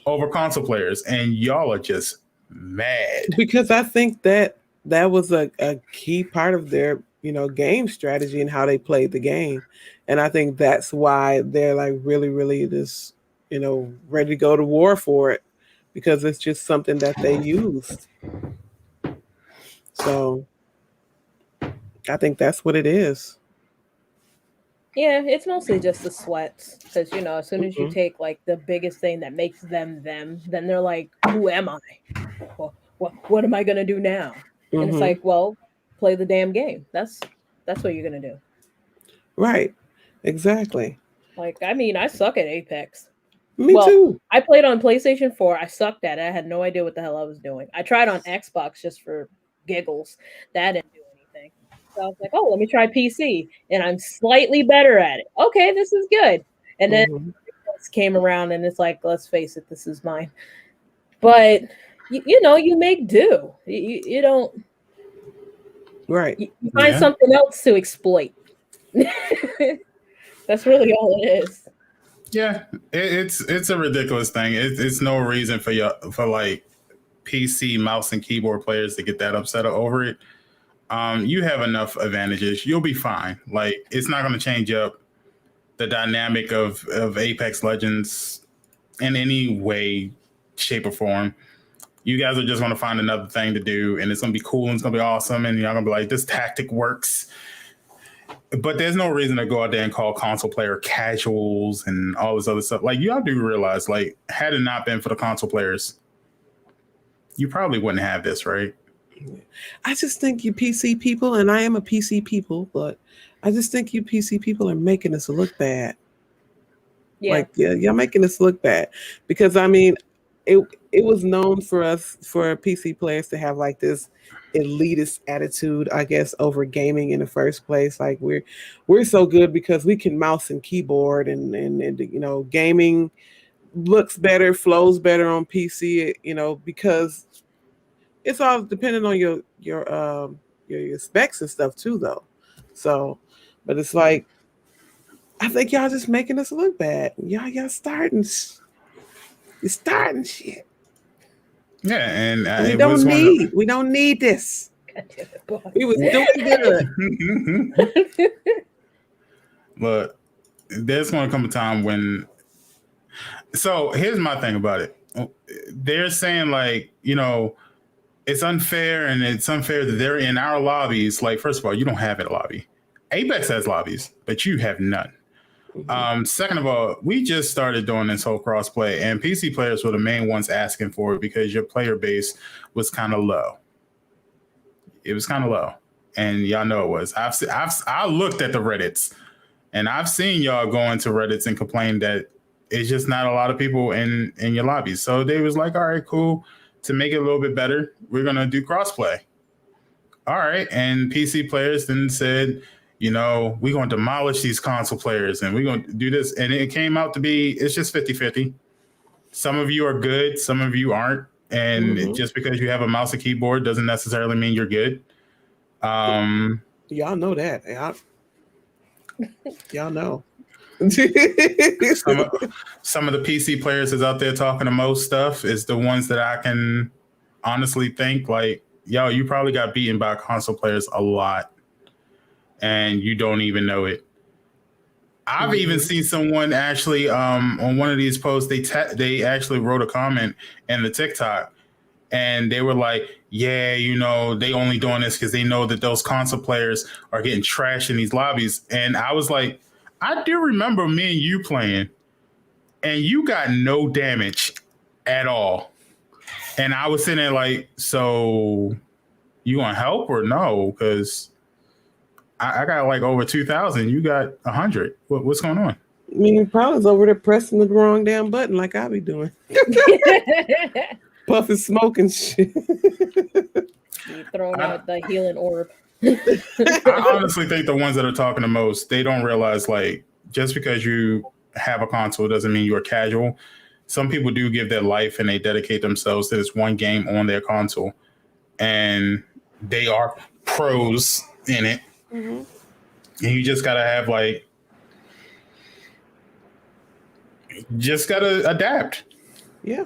over console players, and y'all are just mad. Because I think that was a key part of their, game strategy and how they played the game. And I think that's why they're like really, really just, ready to go to war for it, because it's just something that they used. So I think that's what it is. Yeah, it's mostly just the sweats. Because, as soon as you take like the biggest thing that makes them, then they're like, who am I? Well, what am I going to do now? And it's like, well, play the damn game. That's what you're going to do. Right. Exactly. Like, I mean, I suck at Apex. Me too. I played on PlayStation 4. I sucked at it. I had no idea what the hell I was doing. I tried on Xbox just for giggles. That didn't do anything. So I was like, oh, let me try PC. And I'm slightly better at it. Okay, this is good. And then came around and it's like, let's face it, this is mine. But, you make do. You don't. Right. You find something else to exploit. That's really all it is. Yeah, it's a ridiculous thing. It's no reason for like PC mouse and keyboard players to get that upset over it. You have enough advantages. You'll be fine. Like, it's not going to change up the dynamic of Apex Legends in any way, shape, or form. You guys are just going to find another thing to do, and it's going to be cool, and it's going to be awesome, and you're going to be like, this tactic works. But there's no reason to go out there and call console player casuals and all this other stuff. Like, y'all do realize, like, had it not been for the console players, you probably wouldn't have this, right? I just think you PC people, and I am a PC people, but I just think you PC people are making us look bad. Yeah. Like, you're making us look bad. Because, I mean, it was known for us, for PC players, to have like this elitist attitude, I guess, over gaming in the first place. Like, we're so good because we can mouse and keyboard, and gaming looks better, flows better on PC, because it's all dependent on your specs and stuff too, though. So, but it's like, I think y'all just making us look bad. Y'all starting. You're starting shit. Yeah, and We it was we don't need this. God damn it, boy. We was doing good. But there's going to come a time when. So here's my thing about it. They're saying like, it's unfair, and it's unfair that they're in our lobbies. Like, first of all, you don't have a lobby. Apex has lobbies, but you have none. Second of all, we just started doing this whole crossplay, and PC players were the main ones asking for it because your player base was kind of low. It was kind of low, and y'all know it was. I looked at the Reddits, and I've seen y'all go into Reddits and complain that it's just not a lot of people in your lobbies. So they was like, all right, cool. To make it a little bit better, we're gonna do crossplay. All right, and PC players then said, we're going to demolish these console players and we're going to do this. And it came out to be, it's just 50-50. Some of you are good. Some of you aren't. And just because you have a mouse and keyboard doesn't necessarily mean you're good. Y'all know that. Y'all know. some of the PC players that's out there talking the most stuff is the ones that I can honestly think like, yo, you probably got beaten by console players a lot. And you don't even know it. I've even seen someone actually on one of these posts. They actually wrote a comment in the TikTok, and they were like, "Yeah, they only doing this because they know that those console players are getting trashed in these lobbies." And I was like, "I do remember me and you playing, and you got no damage at all." And I was sitting there like, "So you want help or no?" Because I got like over 2,000. You got 100. What's going on? I mean, probably over there pressing the wrong damn button like I be doing. Puffing smoke and shit. You throwing out the healing orb. I honestly think the ones that are talking the most, they don't realize like just because you have a console doesn't mean you're casual. Some people do give their life and they dedicate themselves to this one game on their console, and they are pros in it. And you just gotta have just gotta adapt. Yeah.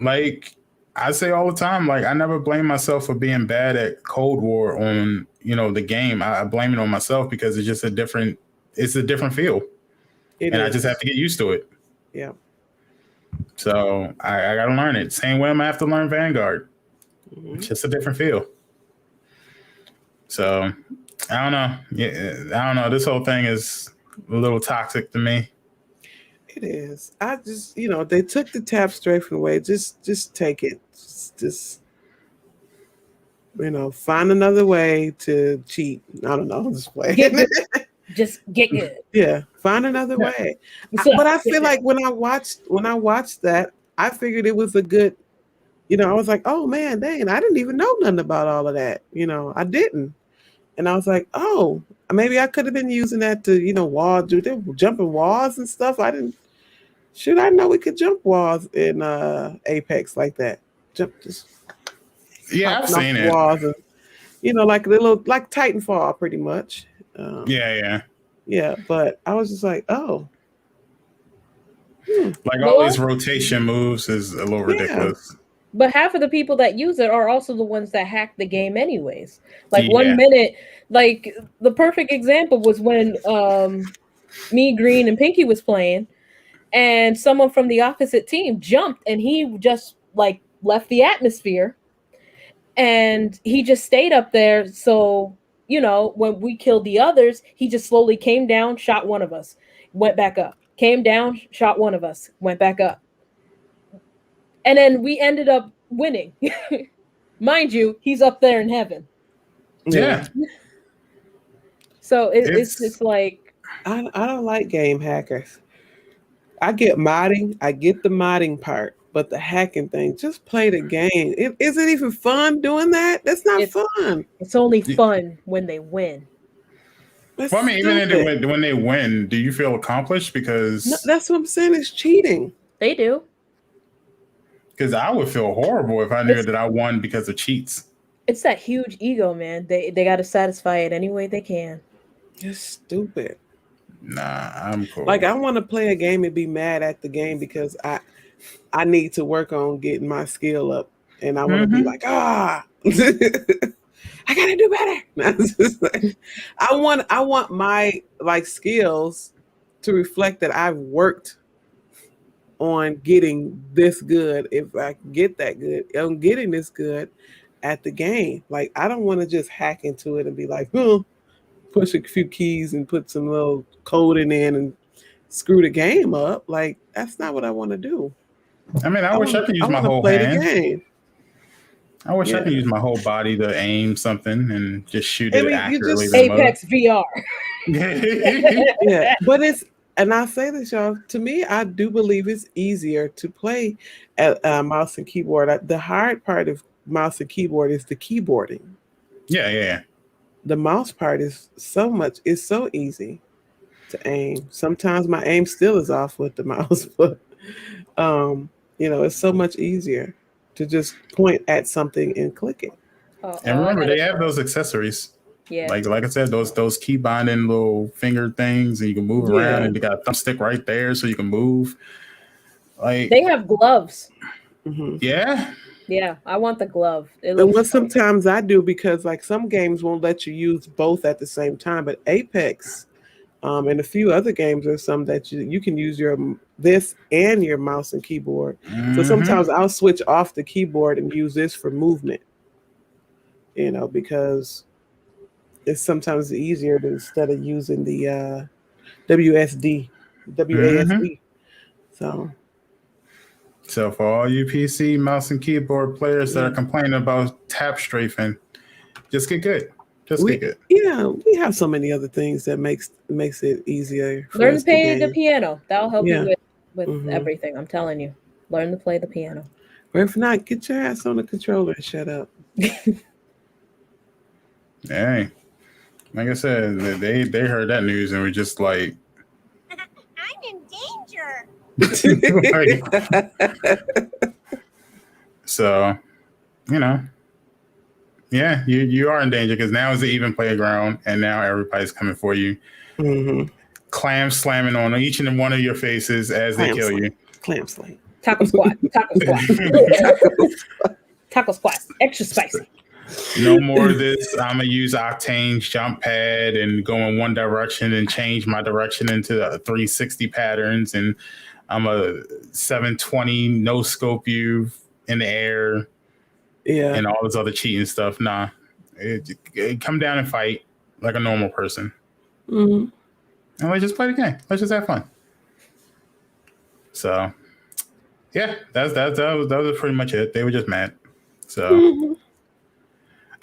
Like I say all the time, like I never blame myself for being bad at Cold War on the game. I blame it on myself because it's just a different feel, I just have to get used to it. Yeah. So I gotta learn it. Same way I'm gonna have to learn Vanguard. It's just a different feel. So I don't know. Yeah, I don't know. This whole thing is a little toxic to me. It is. I just, they took the tap straight from away. Just take it. Just find another way to cheat. I don't know. Just play. Just get good. Yeah, find another way. But I feel like when I watched that, I figured it was a good. I was like, oh man, dang! I didn't even know nothing about all of that. I didn't. And I was like, oh, maybe I could have been using that to, walls. They were jumping walls and stuff. I know we could jump walls in Apex like that. Yeah, I've seen it. Walls and, like a little, like Titanfall, pretty much. Yeah. Yeah, but I was just like, oh. Like all these rotation moves is a little ridiculous. But half of the people that use it are also the ones that hack the game anyways. Like 1 minute, like the perfect example was when me, Green, and Pinky was playing, and someone from the opposite team jumped and he just like left the atmosphere and he just stayed up there. So, when we killed the others, he just slowly came down, shot one of us, went back up, came down, shot one of us, went back up. And then we ended up winning. Mind you, he's up there in heaven. Yeah. So it's just like... I don't like game hackers. I get modding. I get the modding part. But the hacking thing, just play the game. Is it even fun doing that? That's not fun. It's only fun when they win. That's well, I mean, even when they win, do you feel accomplished? Because... No, that's what I'm saying. It's cheating. They do. Because I would feel horrible if I knew that I won because of cheats. It's that huge ego, man. They got to satisfy it any way they can. It's stupid. Nah, I'm cool. Like, I want to play a game and be mad at the game because I need to work on getting my skill up and I want to be like, I gotta do better. It's just like, I want my like skills to reflect that I've worked on getting this good. If I get that good, I'm getting this good at the game. Like I don't want to just hack into it and be like, push a few keys and put some little code in and screw the game up. Like that's not what I want to do. I mean, I wish I could use my whole play hands. the game. I wish I could use my whole body to aim something and just shoot it accurately. Apex VR. Yeah, but and I say this, y'all. To me, I do believe it's easier to play at mouse and keyboard. The hard part of mouse and keyboard is the keyboarding. Yeah. The mouse part is it's so easy to aim. Sometimes my aim still is off with the mouse, but it's so much easier to just point at something and click it. And remember, they have those accessories. Yeah. Like I said, those key binding little finger things, and you can move around, and they got a thumbstick right there, so you can move. Like they have gloves. Mm-hmm. Yeah, I want the glove. And what sometimes I do, because like some games won't let you use both at the same time, but Apex and a few other games are some that you can use this and your mouse and keyboard. So sometimes I'll switch off the keyboard and use this for movement. Because it's sometimes easier instead of using the WASD. So for all you PC mouse and keyboard players that are complaining about tap strafing, just get good. Get good. Yeah, we have so many other things that makes it easier. Learn to play the piano. That'll help you with Mm-hmm. everything. I'm telling you. Learn to play the piano. Or if not, get your ass on the controller and shut up. Hey, like I said, they heard that news and were just like, I'm in danger. So, you are in danger because now is the even playground, and now everybody's coming for you. Mm-hmm. Clam slamming on each and one of your faces as they kill you. Clam slam. Taco squat. Taco squat. Extra spicy. No more of this. I'm gonna use Octane's jump pad and go in one direction and change my direction into 360 patterns, and I'm a 720 no scope you in the air, and all this other cheating stuff. Nah, come down and fight like a normal person, and let's just play the game. Let's just have fun. So, yeah, that was pretty much it. They were just mad. So.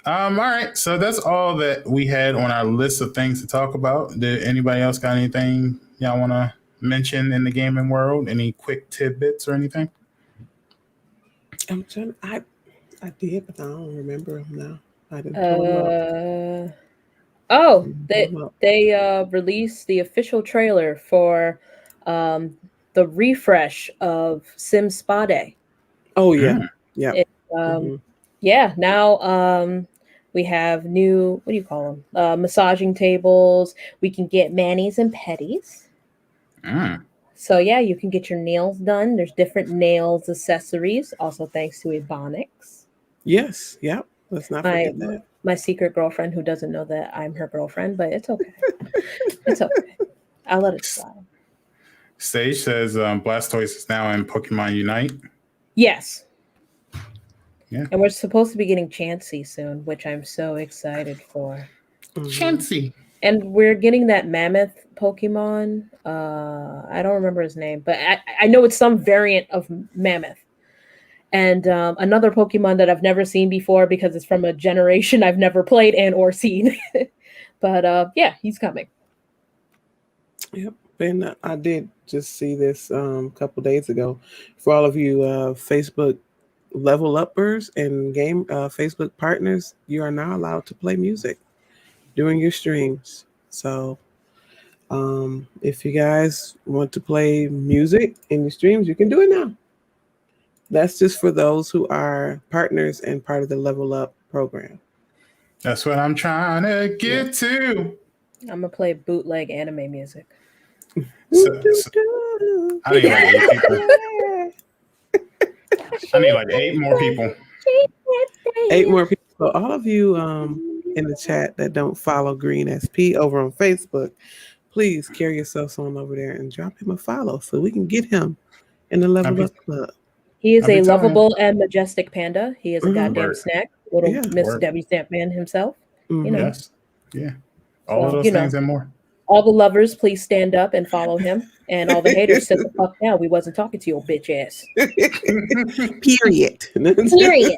All right, so that's all that we had on our list of things to talk about. Did anybody else got anything y'all want to mention in the gaming world? Any quick tidbits or anything? I'm trying. I did, but I don't remember them now. I didn't pull them up. They released the official trailer for the refresh of Sim Spa Day. Oh yeah, yeah. Now we have new, what do you call them? Massaging tables. We can get manis and pedis. So yeah, you can get your nails done. There's different nails accessories. Also, thanks to Ebonics. Yes. Yep. Let's not forget that. My secret girlfriend, who doesn't know that I'm her girlfriend, but it's okay. It's okay. I'll let it slide. Sage says Blastoise is now in Pokemon Unite. Yes. Yeah. And we're supposed to be getting Chansey soon, which I'm so excited for. Chansey. And we're getting that mammoth Pokemon. I don't remember his name, but I know it's some variant of mammoth. And another Pokemon that I've never seen before because it's from a generation I've never played and or seen. But yeah, he's coming. Yep. And I did just see this a couple days ago. For all of you Facebook level uppers and game Facebook partners, you are now allowed to play music during your streams. So if you guys want to play music in your streams, you can do it now. That's just for those who are partners and part of the Level Up program. That's what I'm trying to get to. I'm gonna play bootleg anime music. I need like 8 people. I need like 8 more people. 8 more people. So all of you in the chat that don't follow Greensp over on Facebook, please carry yourselves on over there and drop him a follow so we can get him in the Level Up Club. He is I'll be a telling lovable and majestic panda. He is a goddamn Word. snack. Little Yeah. Miss Word. Debbie Stampman himself. You know. Yes. Yeah. All of So, those things and more. All the lovers, please stand up and follow him. And all the haters, sit the fuck down. We wasn't talking to your bitch ass. Period. Period.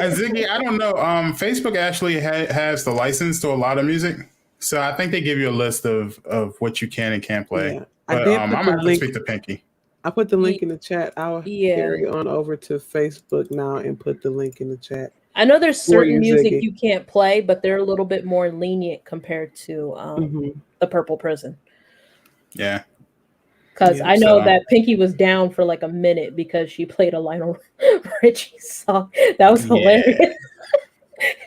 Ziggy, I don't know. Facebook actually has the license to a lot of music. So I think they give you a list of what you can and can't play. Yeah. But I'm going to have to speak to Pinky. I put the link in the chat. I'll Yeah. carry on over to Facebook now and put the link in the chat. I know there's certain music Ziggy. you can't play, but they're a little bit more lenient compared to the Purple Prison. Yeah. Because Yeah, I know so- that Pinky was down for like a minute because she played a Lionel Richie song. That was hilarious.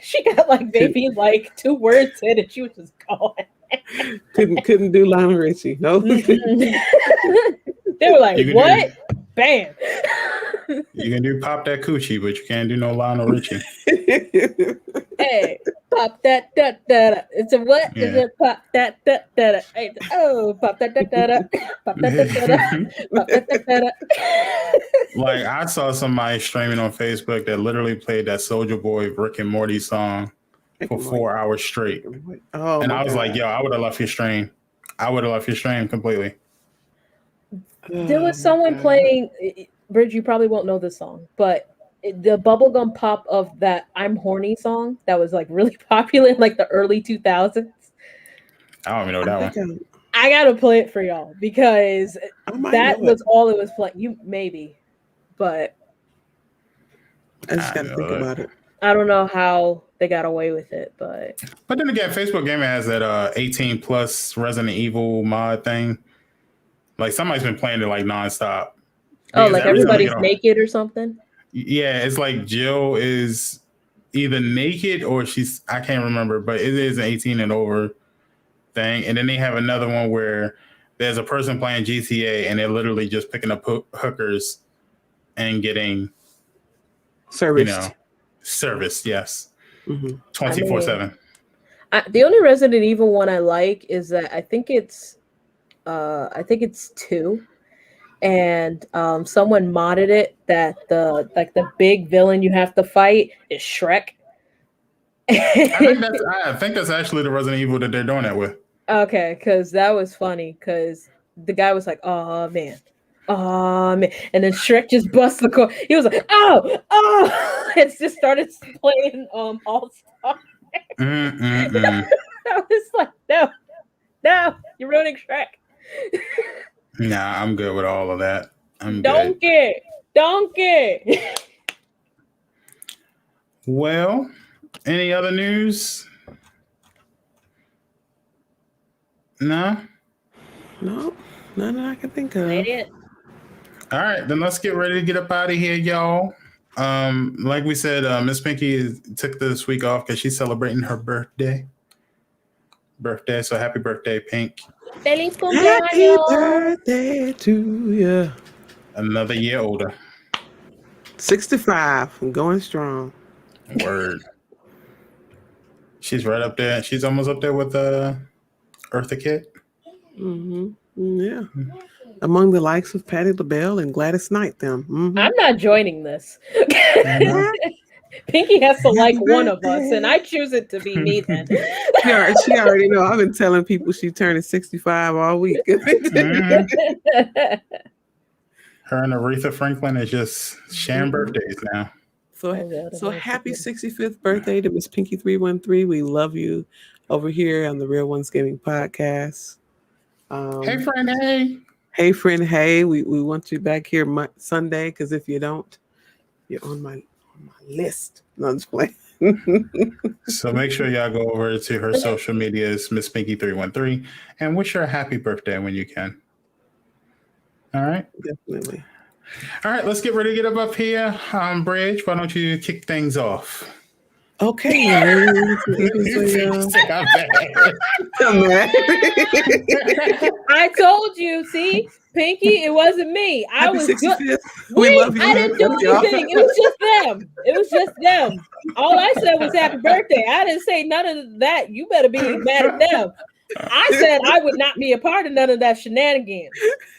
She got like maybe like 2 words in and she was just going. Couldn't do Lionel Richie. No. They were like, You can what? Bam. You can do Pop That Coochie, but you can't do no Lionel Richie. Hey, pop that da da da. It's a what? Yeah. Is it pop that da da da? Hey, oh, pop that da da da. Pop that da da da. Pop that da da da. Like, I saw somebody streaming on Facebook that literally played that Soulja Boy Rick and Morty song for 4 hours straight. Oh, And my I was like, God. yo, I would have left your stream. I would have left your stream completely. There was Oh, someone my God. playing, Bridge, you probably won't know this song, but the bubblegum pop of that I'm Horny song that was like really popular in like the early 2000s. I don't even know that one. I gotta play it for y'all because I might that know it. was all it was playing. You maybe, but I just got to know think it. about it. I don't know how they got away with it. But then again, Facebook Gaming has that 18 plus Resident Evil mod thing. Like, somebody's been playing it like nonstop. oh, Because like every time I everybody's get on- naked or something. Yeah, it's like Jill is either naked or I can't remember, but it is an 18 and over thing. And then they have another one where there's a person playing GTA and they're literally just picking up hookers and getting Service. service. Yes. Mm-hmm. 24/7. The only Resident Evil one I like is that I think it's 2. And someone modded it that the big villain you have to fight is Shrek. I think that's actually the Resident Evil that they're doing that with. Okay, because that was funny. Because the guy was like, "Oh man," and then Shrek just bust the core. He was like, "Oh," and just started playing All Star. I was like, "No, you're ruining Shrek." Nah, I'm good with all of that. I'm good. Donkey. Well, any other news? No? No, none that I can think of. It. All right, then let's get ready to get up out of here, y'all. Like we said, Miss Pinky took this week off because she's celebrating her birthday. So happy birthday, Pink. Feliz Happy cumpleaños. birthday to you. Another year older. 65 and going strong. Word. She's right up there. She's almost up there with Eartha Kitt. Mm-hmm. Yeah. Among the likes of Patti LaBelle and Gladys Knight, them. Mm-hmm. I'm not joining this. Pinky has to like one of us, and I choose it to be me then. She already know. I've been telling people she's turning 65 all week. Mhm. Her and Aretha Franklin is just sharing birthdays now. So happy 65th birthday to Miss Pinky 313. We love you over here on the Real Ones Gaming podcast. Hey, friend, hey. Hey, friend, hey. We want you back here Sunday because if you don't, you're on my list. No, I'm just playing. So make sure y'all go over to her social medias, Miss Pinky 313, and wish her a happy birthday when you can. All right. Definitely. All right, let's get ready to get up here. Bridge, why don't you kick things off? Okay. Sick, I'm bad. I told you, see? Pinky, it wasn't me. I Happy was 65th. good. We Wait, love you. I didn't do Love y'all. anything. It was just them. It was just them. All I said was happy birthday. I didn't say none of that. You better be mad at them. I said I would not be a part of none of that shenanigans.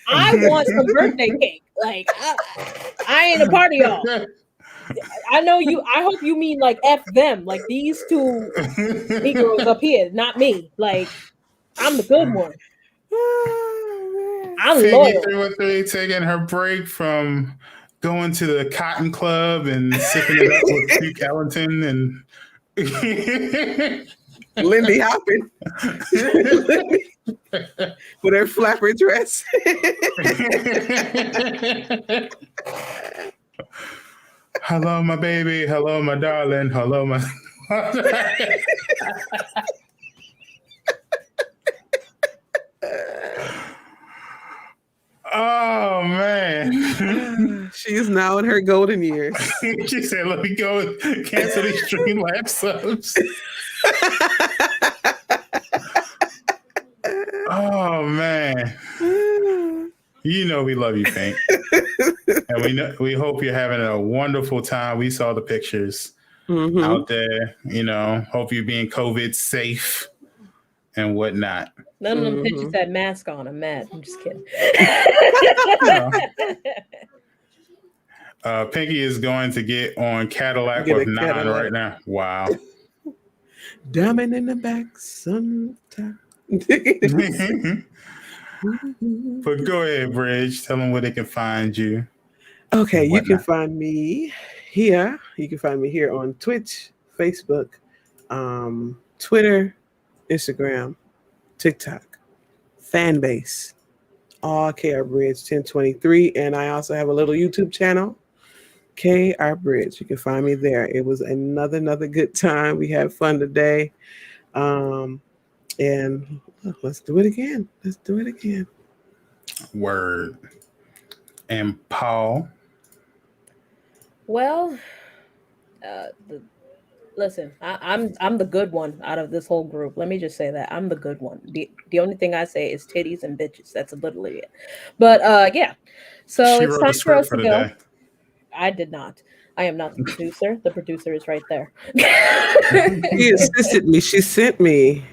I want some birthday cake. Like I ain't a part of y'all. I know you. I hope you mean like F them, like these two Negroes up here, not me. Like I'm the good one. I'm Piggy loyal. 313 taking her break from going to the Cotton Club and sipping it up with Duke Ellington and Lindy Hopping with her flapper dress. Hello, my baby. Hello, my darling. Hello, my. Oh man. She is now in her golden years. She said, let me go cancel these Streamlabs subs. Oh man. You know we love you, Pink. And we hope you're having a wonderful time. We saw the pictures out there, hope you're being COVID safe and whatnot. None of them pictures had mask on. I'm mad. I'm just kidding. Pinky is going to get on Cadillac Get a with 9 Cadillac. right now. Wow. Diamond in the back, sometime. But go ahead, Bridge. Tell them where they can find you. Okay, you can Whatnot. find me here. You can find me here on Twitch, Facebook, Twitter, Instagram, TikTok, Fanbase, all KR Bridge 1023. And I also have a little YouTube channel, KR Bridge. You can find me there. It was another good time. We had fun today. And let's do it again. Word. And Paul. Well, listen, I'm the good one out of this whole group. Let me just say that I'm the good one. The only thing I say is titties and bitches. That's literally it. But yeah, so She it's wrote time the for us script for to the go. day. I did not. I am not the producer. The producer is right there. She assisted me. She sent me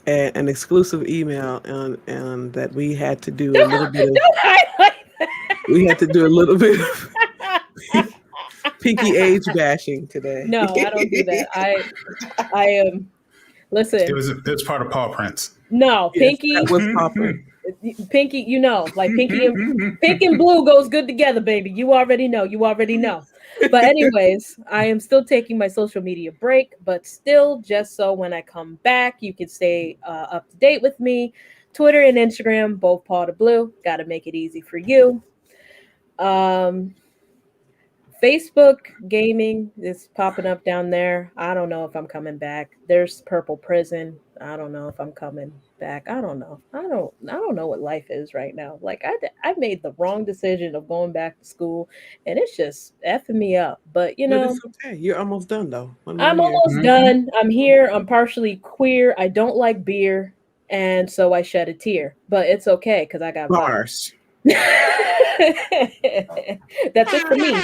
an exclusive email and that we had to do a little bit of Don't highlight that. we had to do a little bit of Pinky age bashing today. No, I don't do that. I am. Listen, It was part of Paw Prints. no, Yes, Pinky. that was Popper. Pinky, like pink and blue goes good together, baby. You already know. But anyways, I am still taking my social media break, but still, just so when I come back, you can stay up to date with me. Twitter and Instagram, both Pawdablu. Got to make it easy for you. Facebook gaming is popping up down there. I don't know if I'm coming back. There's Purple Prison. I don't know if I'm coming back. I don't know. I don't know what life is right now. Like I made the wrong decision of going back to school, and it's just effing me up. But But it's okay. You're almost done though. One more I'm year. almost done. I'm here. I'm partially queer. I don't like beer, and so I shed a tear. But it's okay because I got Bars. That's it for me.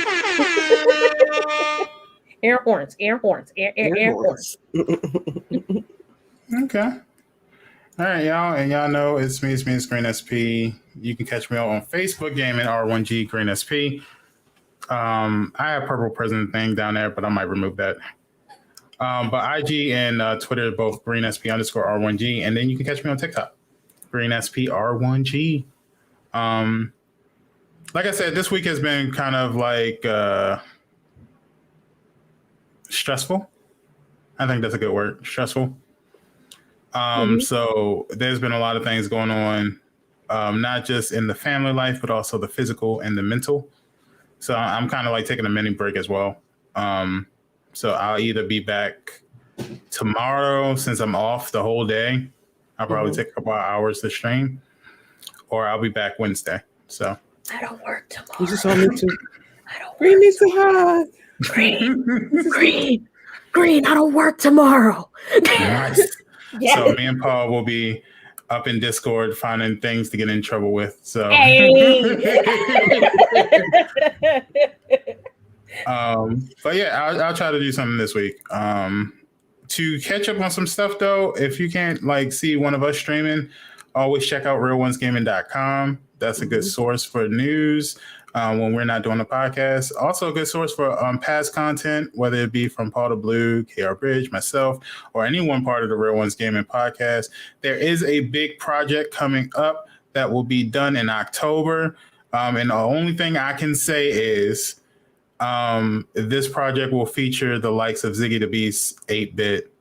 Air horns. Air Horns. Okay. All right, y'all. And y'all know it's me, it's Green SP. You can catch me on Facebook Gaming R1G Green SP. I have Purple Prison thing down there, but I might remove that. But IG and Twitter, both Green SP _R1G. And then you can catch me on TikTok, Green SP R1G. Like I said, this week has been kind of like stressful. I think that's a good word, stressful. So there's been a lot of things going on, not just in the family life, but also the physical and the mental. So I'm kind of like taking a mini break as well. So I'll either be back tomorrow since I'm off the whole day. I'll probably take a couple of hours to stream, or I'll be back Wednesday. So I don't work tomorrow. You just want me to. I don't Green needs a hug. Green, I don't work tomorrow. nice. Yeah. So me and Paul will be up in Discord finding things to get in trouble with. So, but yeah, I'll try to do something this week. To catch up on some stuff though, if you can't like see one of us streaming, always check out RealOnesGaming.com. That's a good source for news when we're not doing the podcast. Also a good source for past content, whether it be from Pawdablu, KR Bridge, myself, or any one part of the Real Ones Gaming podcast. There is a big project coming up that will be done in October. And the only thing I can say is this project will feature the likes of Ziggy the Beast, 8-Bit.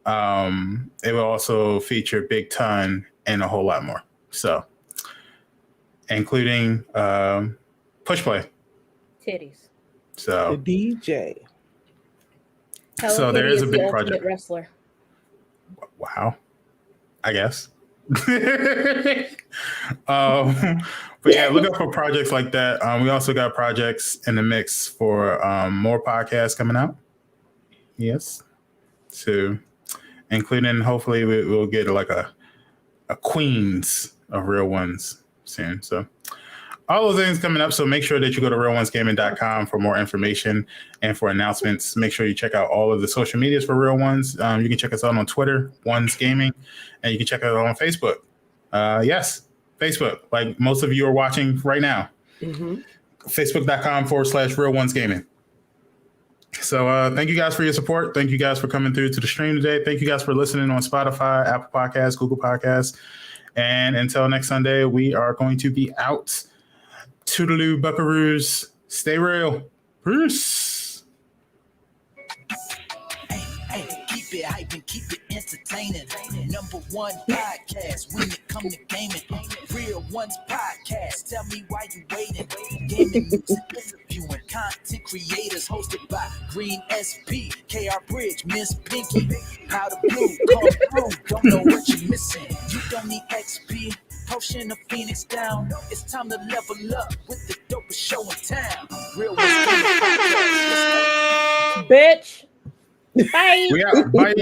It will also feature Big Ton and a whole lot more. So, including Push Play. Titties. The So DJ. Hello So there Kitty is a the big ultimate project. wrestler. Wow. I guess. But yeah, look out for projects like that. We also got projects in the mix for more podcasts coming out. Yes. So, including hopefully we'll get like a Queens of Real Ones soon. So all those things coming up. So make sure that you go to RealOnesGaming.com for more information and for announcements. Make sure you check out all of the social medias for Real Ones. You can check us out on Twitter, Ones Gaming, and you can check us out on Facebook. Yes, Facebook, like most of you are watching right now. Facebook.com/Real Ones Gaming. So thank you guys for your support. Thank you guys for coming through to the stream today. Thank you guys for listening on Spotify, Apple Podcasts, Google Podcasts. And until next Sunday, we are going to be out. Toodaloo, buckaroos. Stay real. Peace. Hey, keep it hype and keep it entertaining. Number one podcast when it come to gaming. Real Ones podcast. Tell me why you waiting. Gaming news and interviewing content creators hosted by Greensp, KR Bridge, Miss Pinky, Pawdablu, come through. Don't know what you're missing. You don't need XP. Potion of Phoenix down. It's time to level up with the dopest show in town. Real Ones Gaming podcast. Let's go. Bitch. Bye. We out. Bye.